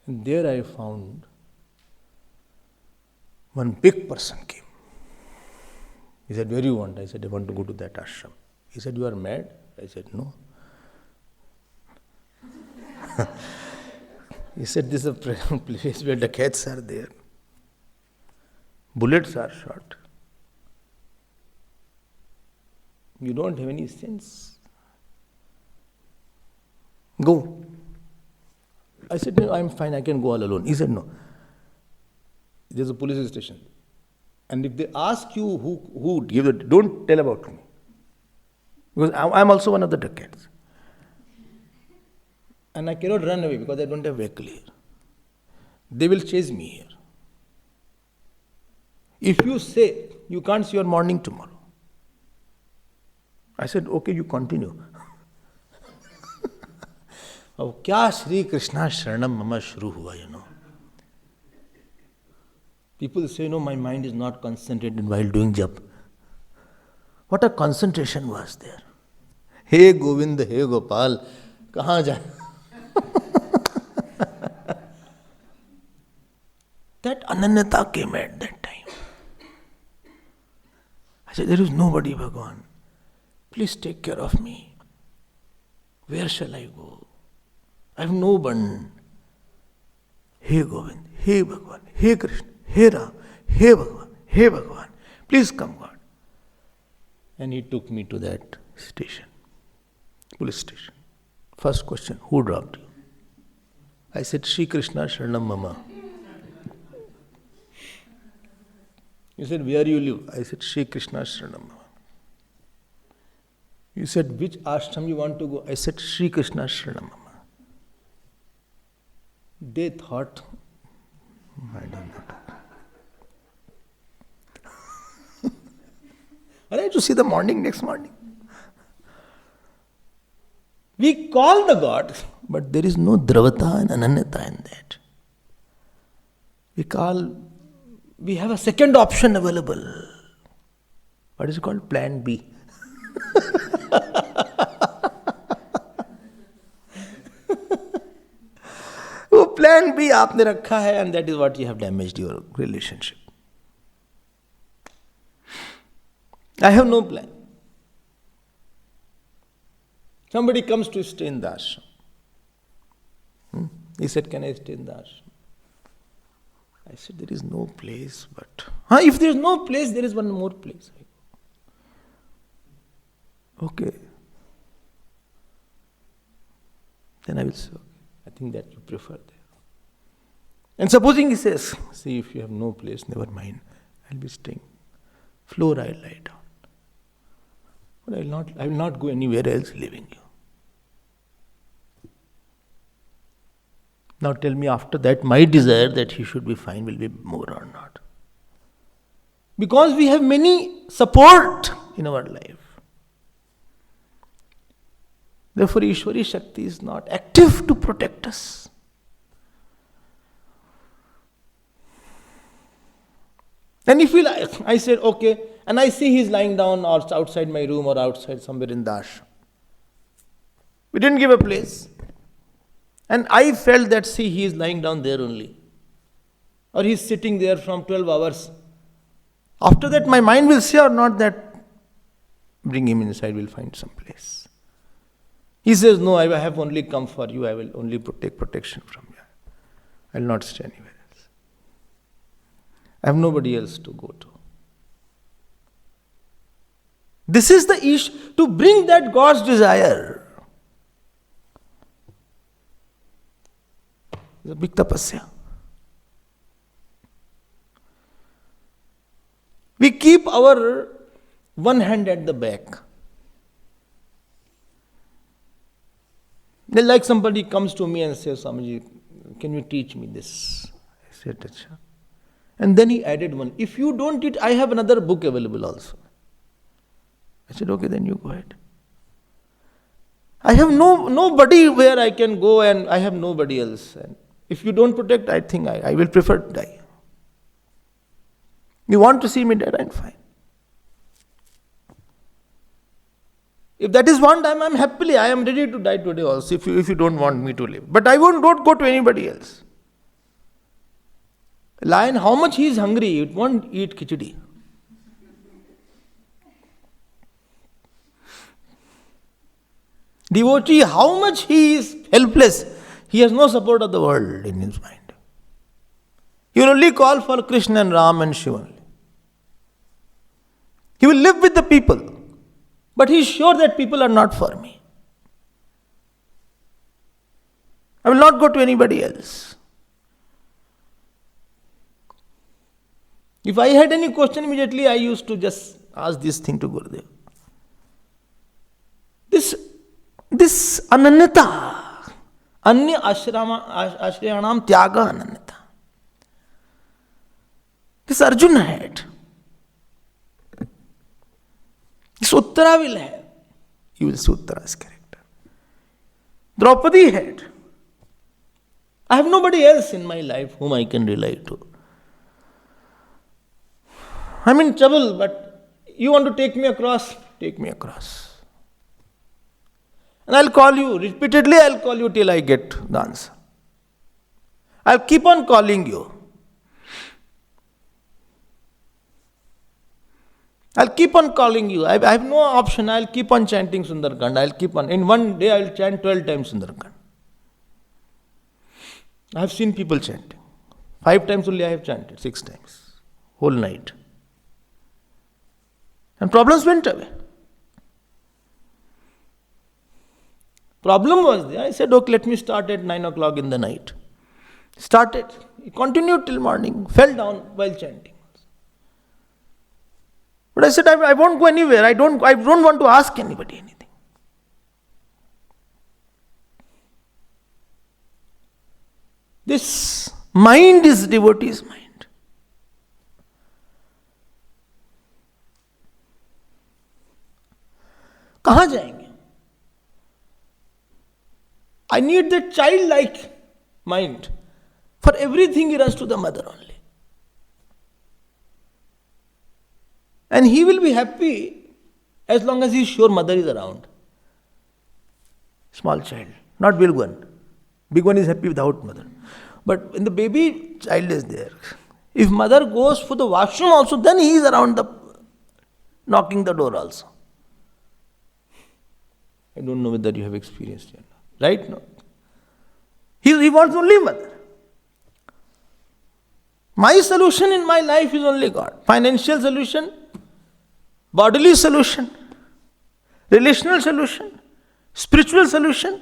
And there I found one big person came. He said, where do you want? I said, I want to go to that ashram. He said, you are mad? I said, no. He said, this is a place where the cats are there. Bullets are shot. You don't have any sense. Go. I said, no, I'm fine, I can go all alone. He said, no. There's a police station. And if they ask you who gave it, don't tell about me. Because I'm also one of the dacoits. And I cannot run away because I don't have vehicle here. They will chase me here. If you say, you can't see your morning tomorrow. I said, okay, you continue. अब क्या श्री कृष्णा शरणम मम शुरू हुआ, you know. People say, no, my mind is not concentrated while doing jap. What a concentration was there. Hey Govind, hey Gopal, kahan jaye? That ananyata came at that time. I said, there is nobody, Bhagavan. Please take care of me. Where shall I go? I have no one. Hey Govind, hey Bhagavan, hey Krishna, hey Ram, hey Bhagavan, please come God. And he took me to that station, police station. First question, who dropped you? I said, Shri Krishna Sharanam Mama. He said, where you live? I said, Shri Krishna Sharanam Mama. He said, which ashram you want to go? I said, Shri Krishna Sharanam Mama. They thought, I don't know. Are you to see the morning, next morning? We call the God, but there is no dravata and ananyata in that. We have a second option available. What is it called? Plan B. वो plan भी आपने रखा है, and that is what you have damaged your relationship. I have no plan. Somebody comes to stay in the ashram. He said, can I stay in the ashram? I said, there is no place, but... if there is no place, there is one more place. Okay. Then I will say, okay, I think that you prefer there. And supposing he says, see, if you have no place, never mind, I'll be staying. Floor I'll lie down. But I will not go anywhere else leaving you. Now tell me, after that, my desire that he should be fine will be more or not. Because we have many support in our life. Therefore, Ishwari Shakti is not active to protect us. And if I said, okay, and I see he's lying down or outside my room or outside somewhere in the ashram. We didn't give a place. And I felt that, see, he is lying down there only. Or he's sitting there from 12 hours. After that, my mind will say or not that, bring him inside, we'll find some place. He says, no, I have only come for you, I will only take protection from you. I will not stay anywhere else. I have nobody else to go to. This is the issue, to bring that God's desire. It's a big tapasya. We keep our one hand at the back. Then like somebody comes to me and says, Swamiji, can you teach me this? I said, Acha. And then he added one. If you don't teach, I have another book available also. I said, okay, then you go ahead. I have nobody where I can go and I have nobody else. And if you don't protect, I think I will prefer to die. You want to see me dead, I'm fine. If that is one time, I am ready to die today also, if you don't want me to live. But I don't go to anybody else. Lion, how much he is hungry, it won't eat khichdi. Devotee, how much he is helpless, he has no support of the world in his mind. He will only call for Krishna and Ram and Shiva only. He will live with the people. But he is sure that people are not for me. I will not go to anybody else. If I had any question immediately, I used to just ask this thing to Gurudev. This ananyata, anya ashrayanam tyaga ananyata. This Arjuna had. This Uttara will have. You will see Uttara's character. Draupadi had. I have nobody else in my life whom I can rely to. I'm in trouble, but you want to take me across? Take me across. And I'll call you, repeatedly I'll call you till I get the answer. I'll keep on calling you. I'll keep on calling you. I have no option. I'll keep on chanting Sundarkand. I'll keep on. In one day, I'll chant 12 times Sundarkand. I have seen people chanting. 5 times only I have chanted. 6 times. Whole night. And problems went away. Problem was there. I said, okay, let me start at 9 o'clock in the night. Started. He continued till morning. Fell down while chanting. But I said, I won't go anywhere. I don't want to ask anybody anything. This mind is devotee's mind. कहाँ जाएंगे? I need that childlike mind. For everything he runs to the mother only. And he will be happy as long as he is sure mother is around. Small child, not big one. Big one is happy without mother. But when the baby child is there, if mother goes for the washroom also, then he is around knocking the door also. I don't know whether you have experienced it. Right? No. He wants only mother. My solution in my life is only God. Financial solution, bodily solution, relational solution, spiritual solution.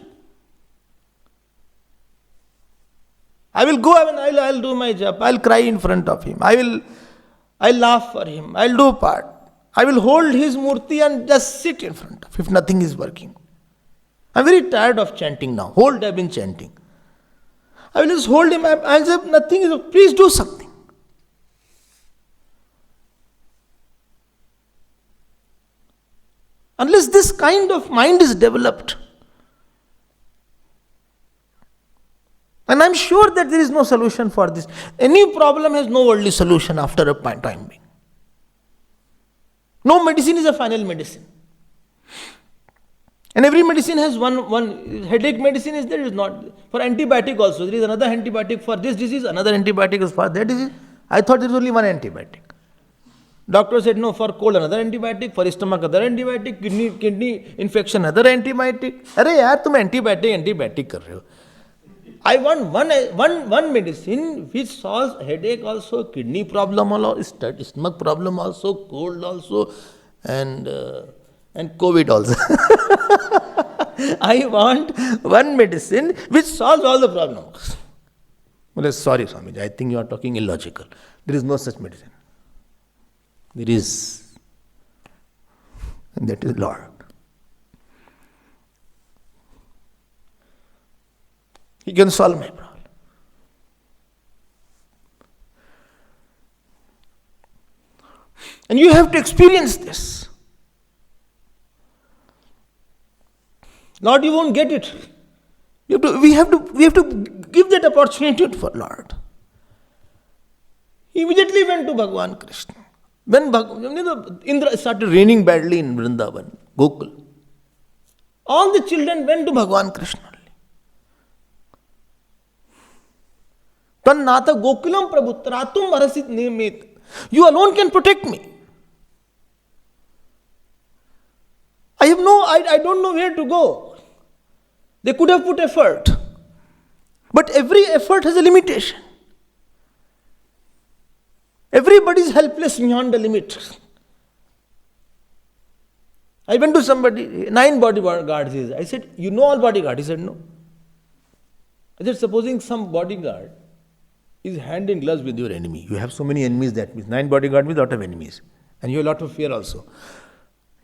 I will go and I'll do my job. I'll cry in front of him. I'll laugh for him. I'll do part. I will hold his murti and just sit in front of if nothing is working. I'm very tired of chanting now. Whole day I've been chanting. I will just hold him. I'll say nothing is. Please do something. Unless this kind of mind is developed, and I'm sure that there is no solution for this. Any problem has no worldly solution after a time being. No medicine is a final medicine. And every medicine has one headache medicine is there, is not. For antibiotic also, there is another antibiotic for this disease, another antibiotic is for that disease. I thought there was only one antibiotic. Doctor said no, for cold another antibiotic, for stomach other antibiotic, kidney infection other antibiotic. अरे यार तुम antibiotic कर रहे हो. I want one medicine which solves headache also, kidney problem also, stomach problem also, cold also, and COVID also. I want one medicine which solves all the problems. Well, sorry, Swamiji, I think you are talking illogical. There is no such medicine. There is, and that is Lord. He can solve my problem. And you have to experience this. Lord, you won't get it. We have to give that opportunity for Lord. He immediately went to Bhagavan Krishna. When Indra started raining badly in Vrindavan, Gokul, all the children went to Bhagavan Krishna. Tannata Gokulam Prabhutratum Marasit Nimit. You alone can protect me. I don't know where to go. They could have put effort. But every effort has a limitation. Everybody is helpless beyond the limit. I went to somebody, 9 bodyguards. I said, you know all bodyguards? He said, no. I said, supposing some bodyguard is hand in gloves with your enemy. You have so many enemies, that means 9 bodyguards with a lot of enemies. And you have a lot of fear also.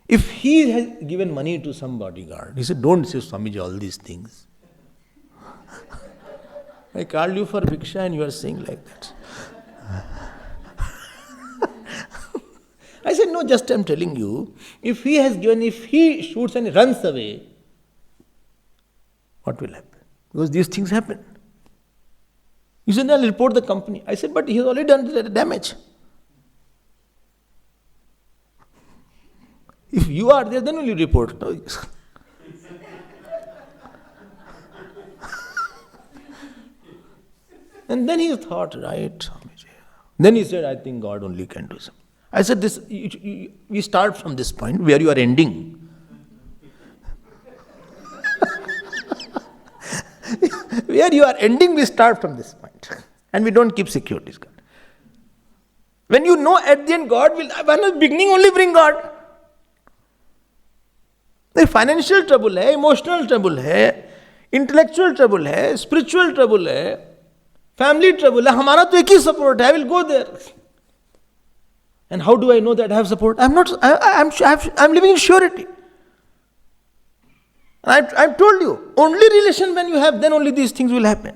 If he has given money to some bodyguard, he said, don't say Swamiji all these things. I called you for Bhiksha and you are saying like that. I said, no, just I'm telling you, if he shoots and runs away, what will happen? Because these things happen. You said, I'll report the company. I said, but he has already done the damage. If you are there, then will you report? No. And then he thought, right. Then he said, I think God only can do something. I said, we start from this point where you are ending. Where you are ending, we start from this point. And we don't keep securities. When you know at the end God will, when the beginning only bring God. The financial trouble hai, emotional trouble hai, intellectual trouble hai, spiritual trouble hai, family trouble hai. Hamara to ek hi support hai, I will go there. And how do I know that I have support? I'm living in surety. And I've told you, only relation when you have, then only these things will happen.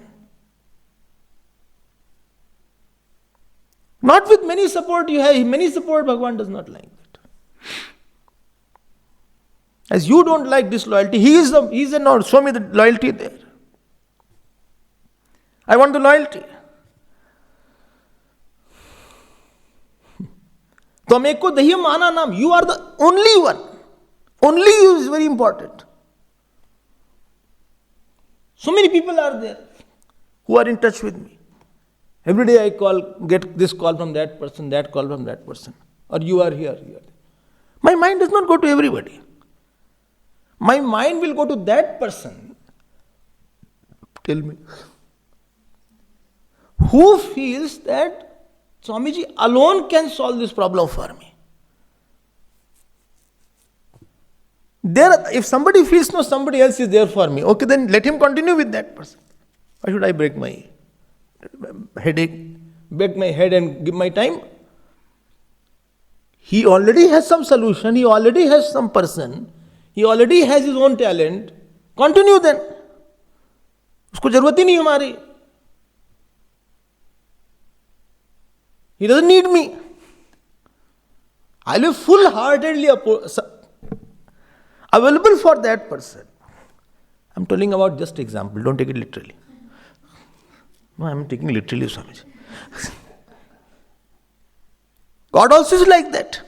Not with many support you have. Many support, Bhagavan does not like that. As you don't like disloyalty, he is not. Show me the loyalty there. I want the loyalty. तुम एक को दहिए माना नाम. You are the only one. Only you is very important. So many people are there who are in touch with me. Every day I get this call from that person, that call from that person. Or you are here, you are there. My mind does not go to everybody. My mind will go to that person. Tell me. Who feels that Swamiji alone can solve this problem for me? If somebody feels no, somebody else is there for me, okay, then let him continue with that person. Why should I break my headache, break my head and give my time? He already has some solution, he already has some person, he already has his own talent. Continue then. उसको जरूरत ही नहीं हमारी. He doesn't need me. I'll be full-heartedly available for that person. I'm telling about just example. Don't take it literally. No, I'm taking literally, Swamiji. God also is like that.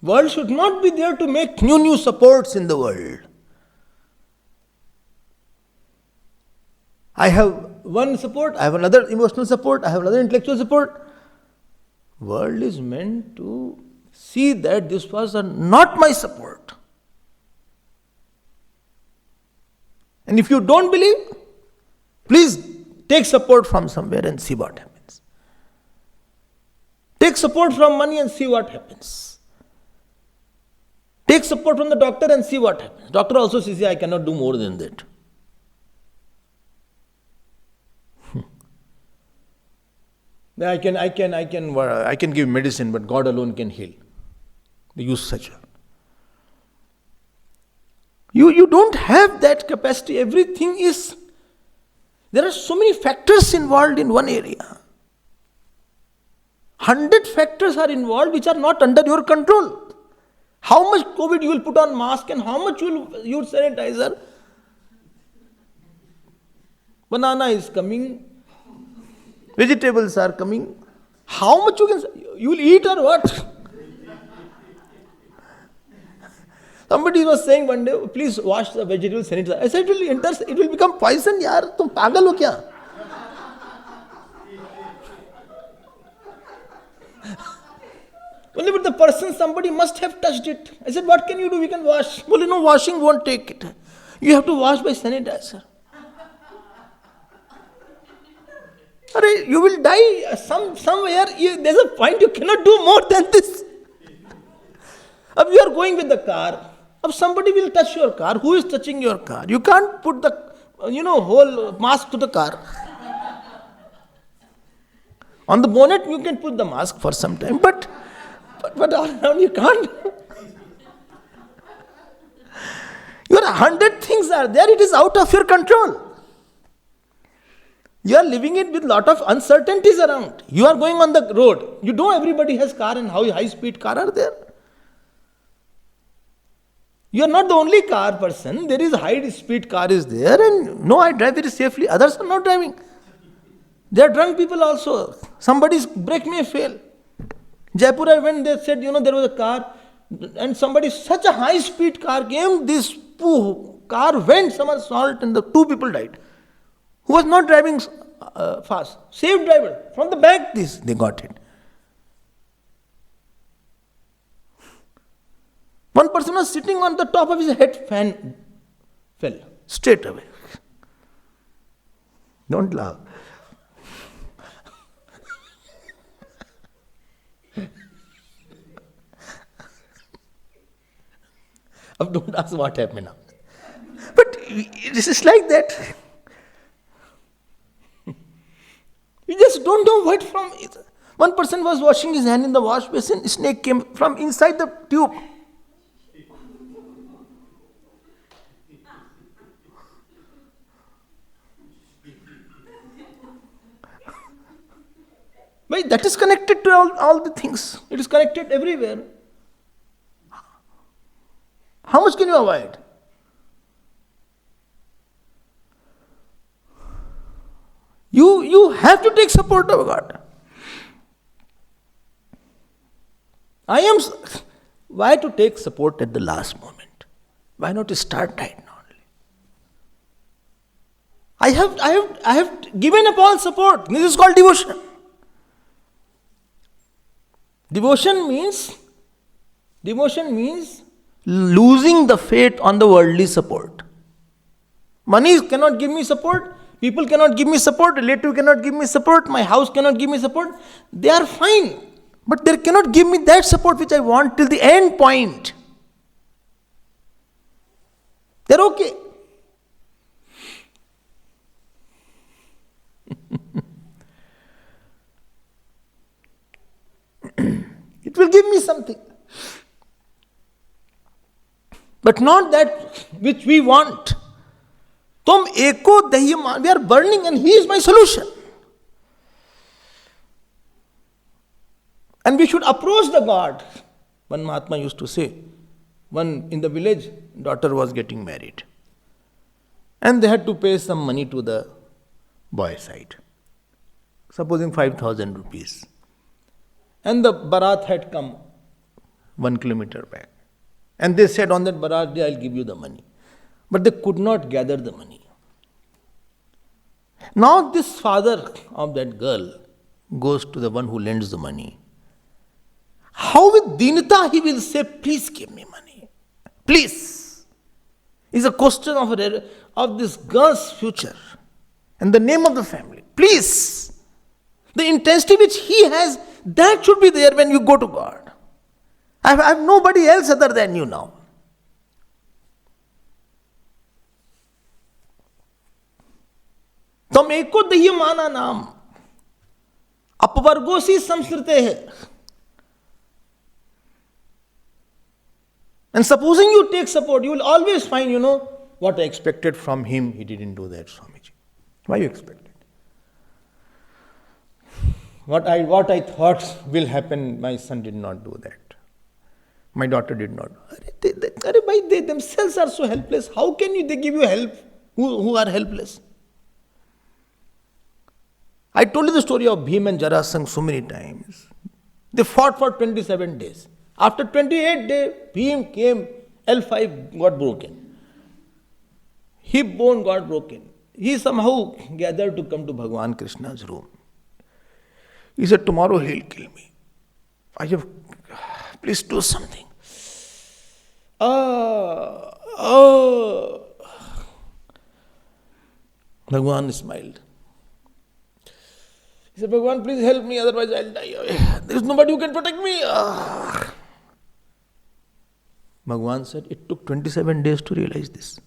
World should not be there to make new supports in the world. I have one support, I have another emotional support, I have another intellectual support. World is meant to see that this was not my support. And if you don't believe, please take support from somewhere and see what happens. Take support from money and see what happens. Take support from the doctor and see what happens. Doctor also says, I cannot do more than that. I can give medicine, but God alone can heal. They use such a. You don't have that capacity. Everything is. There are so many factors involved in one area. 100 factors are involved which are not under your control. How much COVID you will put on mask and how much you will use sanitizer. Banana is coming. Vegetables are coming. How much you will eat or what? Somebody was saying one day, please wash the vegetables sanitizer. I said, it will become poison, yaar. Tum pagal ho kya? Only but the person, somebody must have touched it. I said, what can you do? We can wash. Well, no, washing won't take it. You have to wash by sanitizer. You will die somewhere. There's a point you cannot do more than this. If you are going with the car, if somebody will touch your car, who is touching your car? You can't put the whole mask to the car. On the bonnet you can put the mask for some time, but all around you can't. Your 100 things are there, it is out of your control. You are living it with lot of uncertainties around. You are going on the road. You know everybody has car and how high speed car are there. You are not the only car person. There is high speed car is there and no, I drive very safely. Others are not driving. They are drunk people also. Somebody's brake may fail. Jaipur I went, they said, there was a car and such a high speed car came, this car went somersault and the 2 people died. Who was not driving fast. Safe driver. From the back they got it. One person was sitting on the top of his head, fan fell straight away. Don't laugh. Don't ask what happened now. But this is like that. You just don't know what from it. One person was washing his hand in the wash basin, a snake came from inside the tube. But that is connected to all the things. It is connected everywhere. How much can you avoid? You have to take support of God. Why to take support at the last moment? Why not start right now only? I have given up all support. This is called devotion. Devotion means losing the faith on the worldly support. Money cannot give me support. People cannot give me support. Relative cannot give me support. My house cannot give me support. They are fine. But they cannot give me that support which I want till the end point. They're okay. It will give me something. But not that which we want. Tum eko dahi, we are burning and he is my solution. And we should approach the God. One Mahatma used to say, one in the village, daughter was getting married. And they had to pay some money to the boy side. Supposing 5,000 rupees. And the barat had come 1 kilometer back. And they said on that barat day, I'll give you the money. But they could not gather the money. Now this father of that girl goes to the one who lends the money. How with dinata he will say, please give me money. Please. It's a question of this girl's future and the name of the family. Please. The intensity which he has, that should be there when you go to God. I have nobody else other than you now. Tam eko dahi mana naam. Apvargosi samsrite hai. And supposing you take support, you will always find, what I expected from him, he didn't do that, Swamiji. Why you expected? What I thought will happen, my son did not do that. My daughter did not. They themselves are so helpless. How can they give you help who are helpless? I told you the story of Bhim and Jarasangh so many times. They fought for 27 days. After 28 days, Bhim came, L5 got broken. Hip bone got broken. He somehow gathered to come to Bhagavan Krishna's room. He said, tomorrow he'll kill me. Please do something. Bhagavan smiled. He said, Bhagavan, please help me, otherwise I'll die. There is nobody who can protect me. Bhagavan said, it took 27 days to realize this.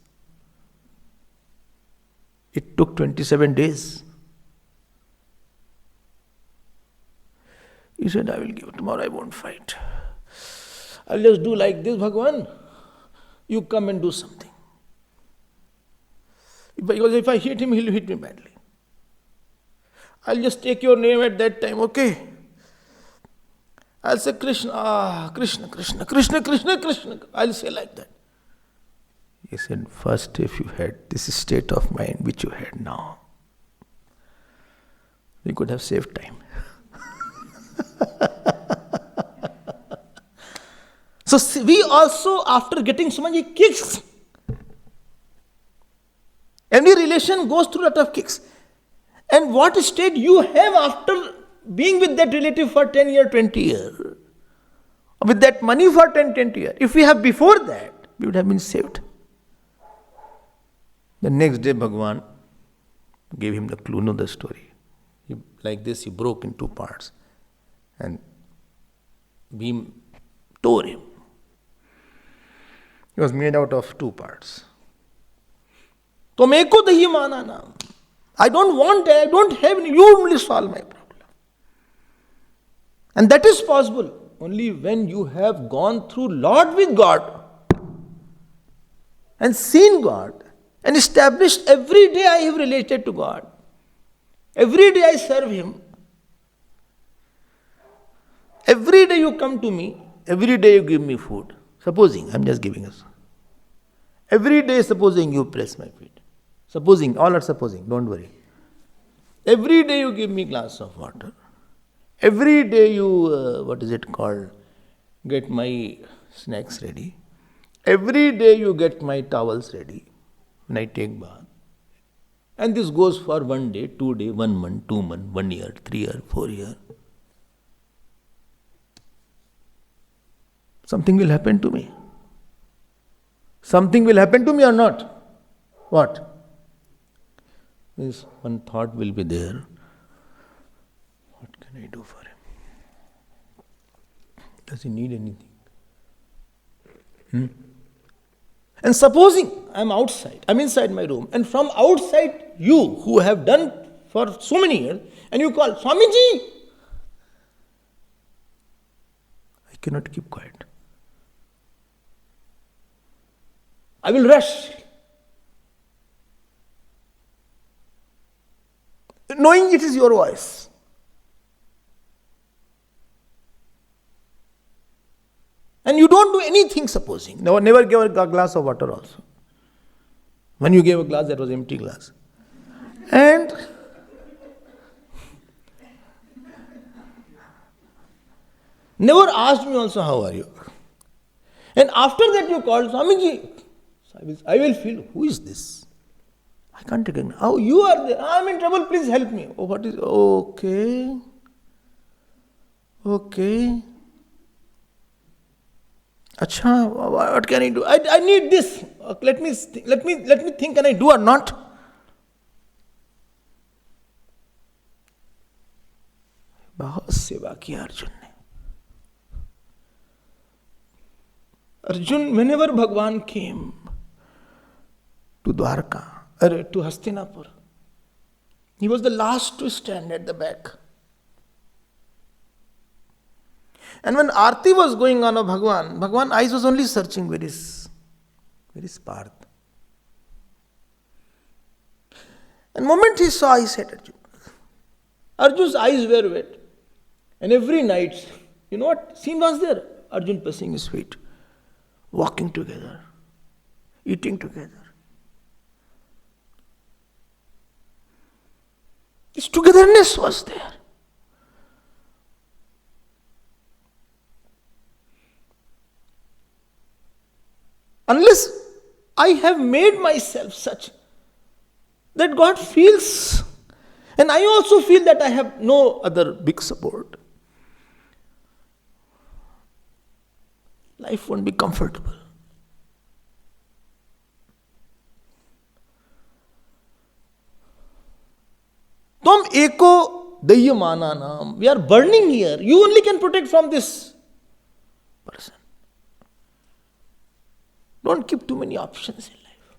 It took 27 days. He said, I will give. Tomorrow I won't fight. I'll just do like this, Bhagavan. You come and do something. Because if I hit him, he'll hit me badly. I'll just take your name at that time, okay? I'll say Krishna, Krishna, Krishna, Krishna, Krishna, Krishna. I'll say like that. He said, first if you had this state of mind which you had now, we could have saved time. So we also, after getting so many kicks, every relation goes through a lot of kicks. And what state you have after being with that relative for 10 years, 20 years, with that money for 10, 20 years. If we have before that, we would have been saved. The next day, Bhagavan gave him the clue, know the story. Like this, he broke in 2 parts. And Bhim tore him. He was made out of 2 parts. Tomeko dahi mana naam. I don't have any, you only solve my problem. And that is possible only when you have gone through lot with God and seen God and established every day I have related to God. Every day I serve Him. Every day you come to me, every day you give me food. Supposing, I'm just giving us. Every day supposing you press my feet. Supposing, all are supposing, don't worry. Every day you give me glass of water. Every day you, get my snacks ready. Every day you get my towels ready when I take bath. And this goes for 1 day, 2 days, 1 month, 2 months, 1 year, 3 years, 4 years. Something will happen to me. Something will happen to me or not? What? This one thought will be there. What can I do for him? Does he need anything? And supposing I'm outside, I'm inside my room, and from outside you, who have done for so many years, and you call, Swamiji, I cannot keep quiet. I will rush. Knowing it is your voice. And you don't do anything supposing. Never give a glass of water also. When you gave a glass, that was empty glass. And never asked me also, how are you? And after that you called, Swamiji. I will feel, who is this? I can't take it. How you are there? I am in trouble, please help me. Oh, what is, okay. Okay. Acha, what can I do? I need this. Let me think, can I do or not? बहुत सेवा किया अर्जुन ने. Arjun, whenever Bhagwan came to Dwarka, or to Hastinapur, he was the last to stand at the back. And when Aarti was going on of Bhagwan eyes was only searching where is Parth. And moment he saw, he said, Arjun. Arjun's eyes were wet. And every night, you know what scene was there? Arjun pressing his feet, walking together, eating together. This togetherness was there. Unless I have made myself such that God feels, and I also feel that I have no other big support, life won't be comfortable. Tom eko dayyamana naam. We are burning here. You only can protect from this person. Don't keep too many options in life.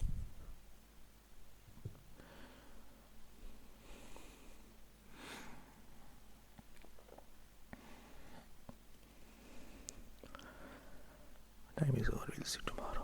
Time is over. We'll see tomorrow.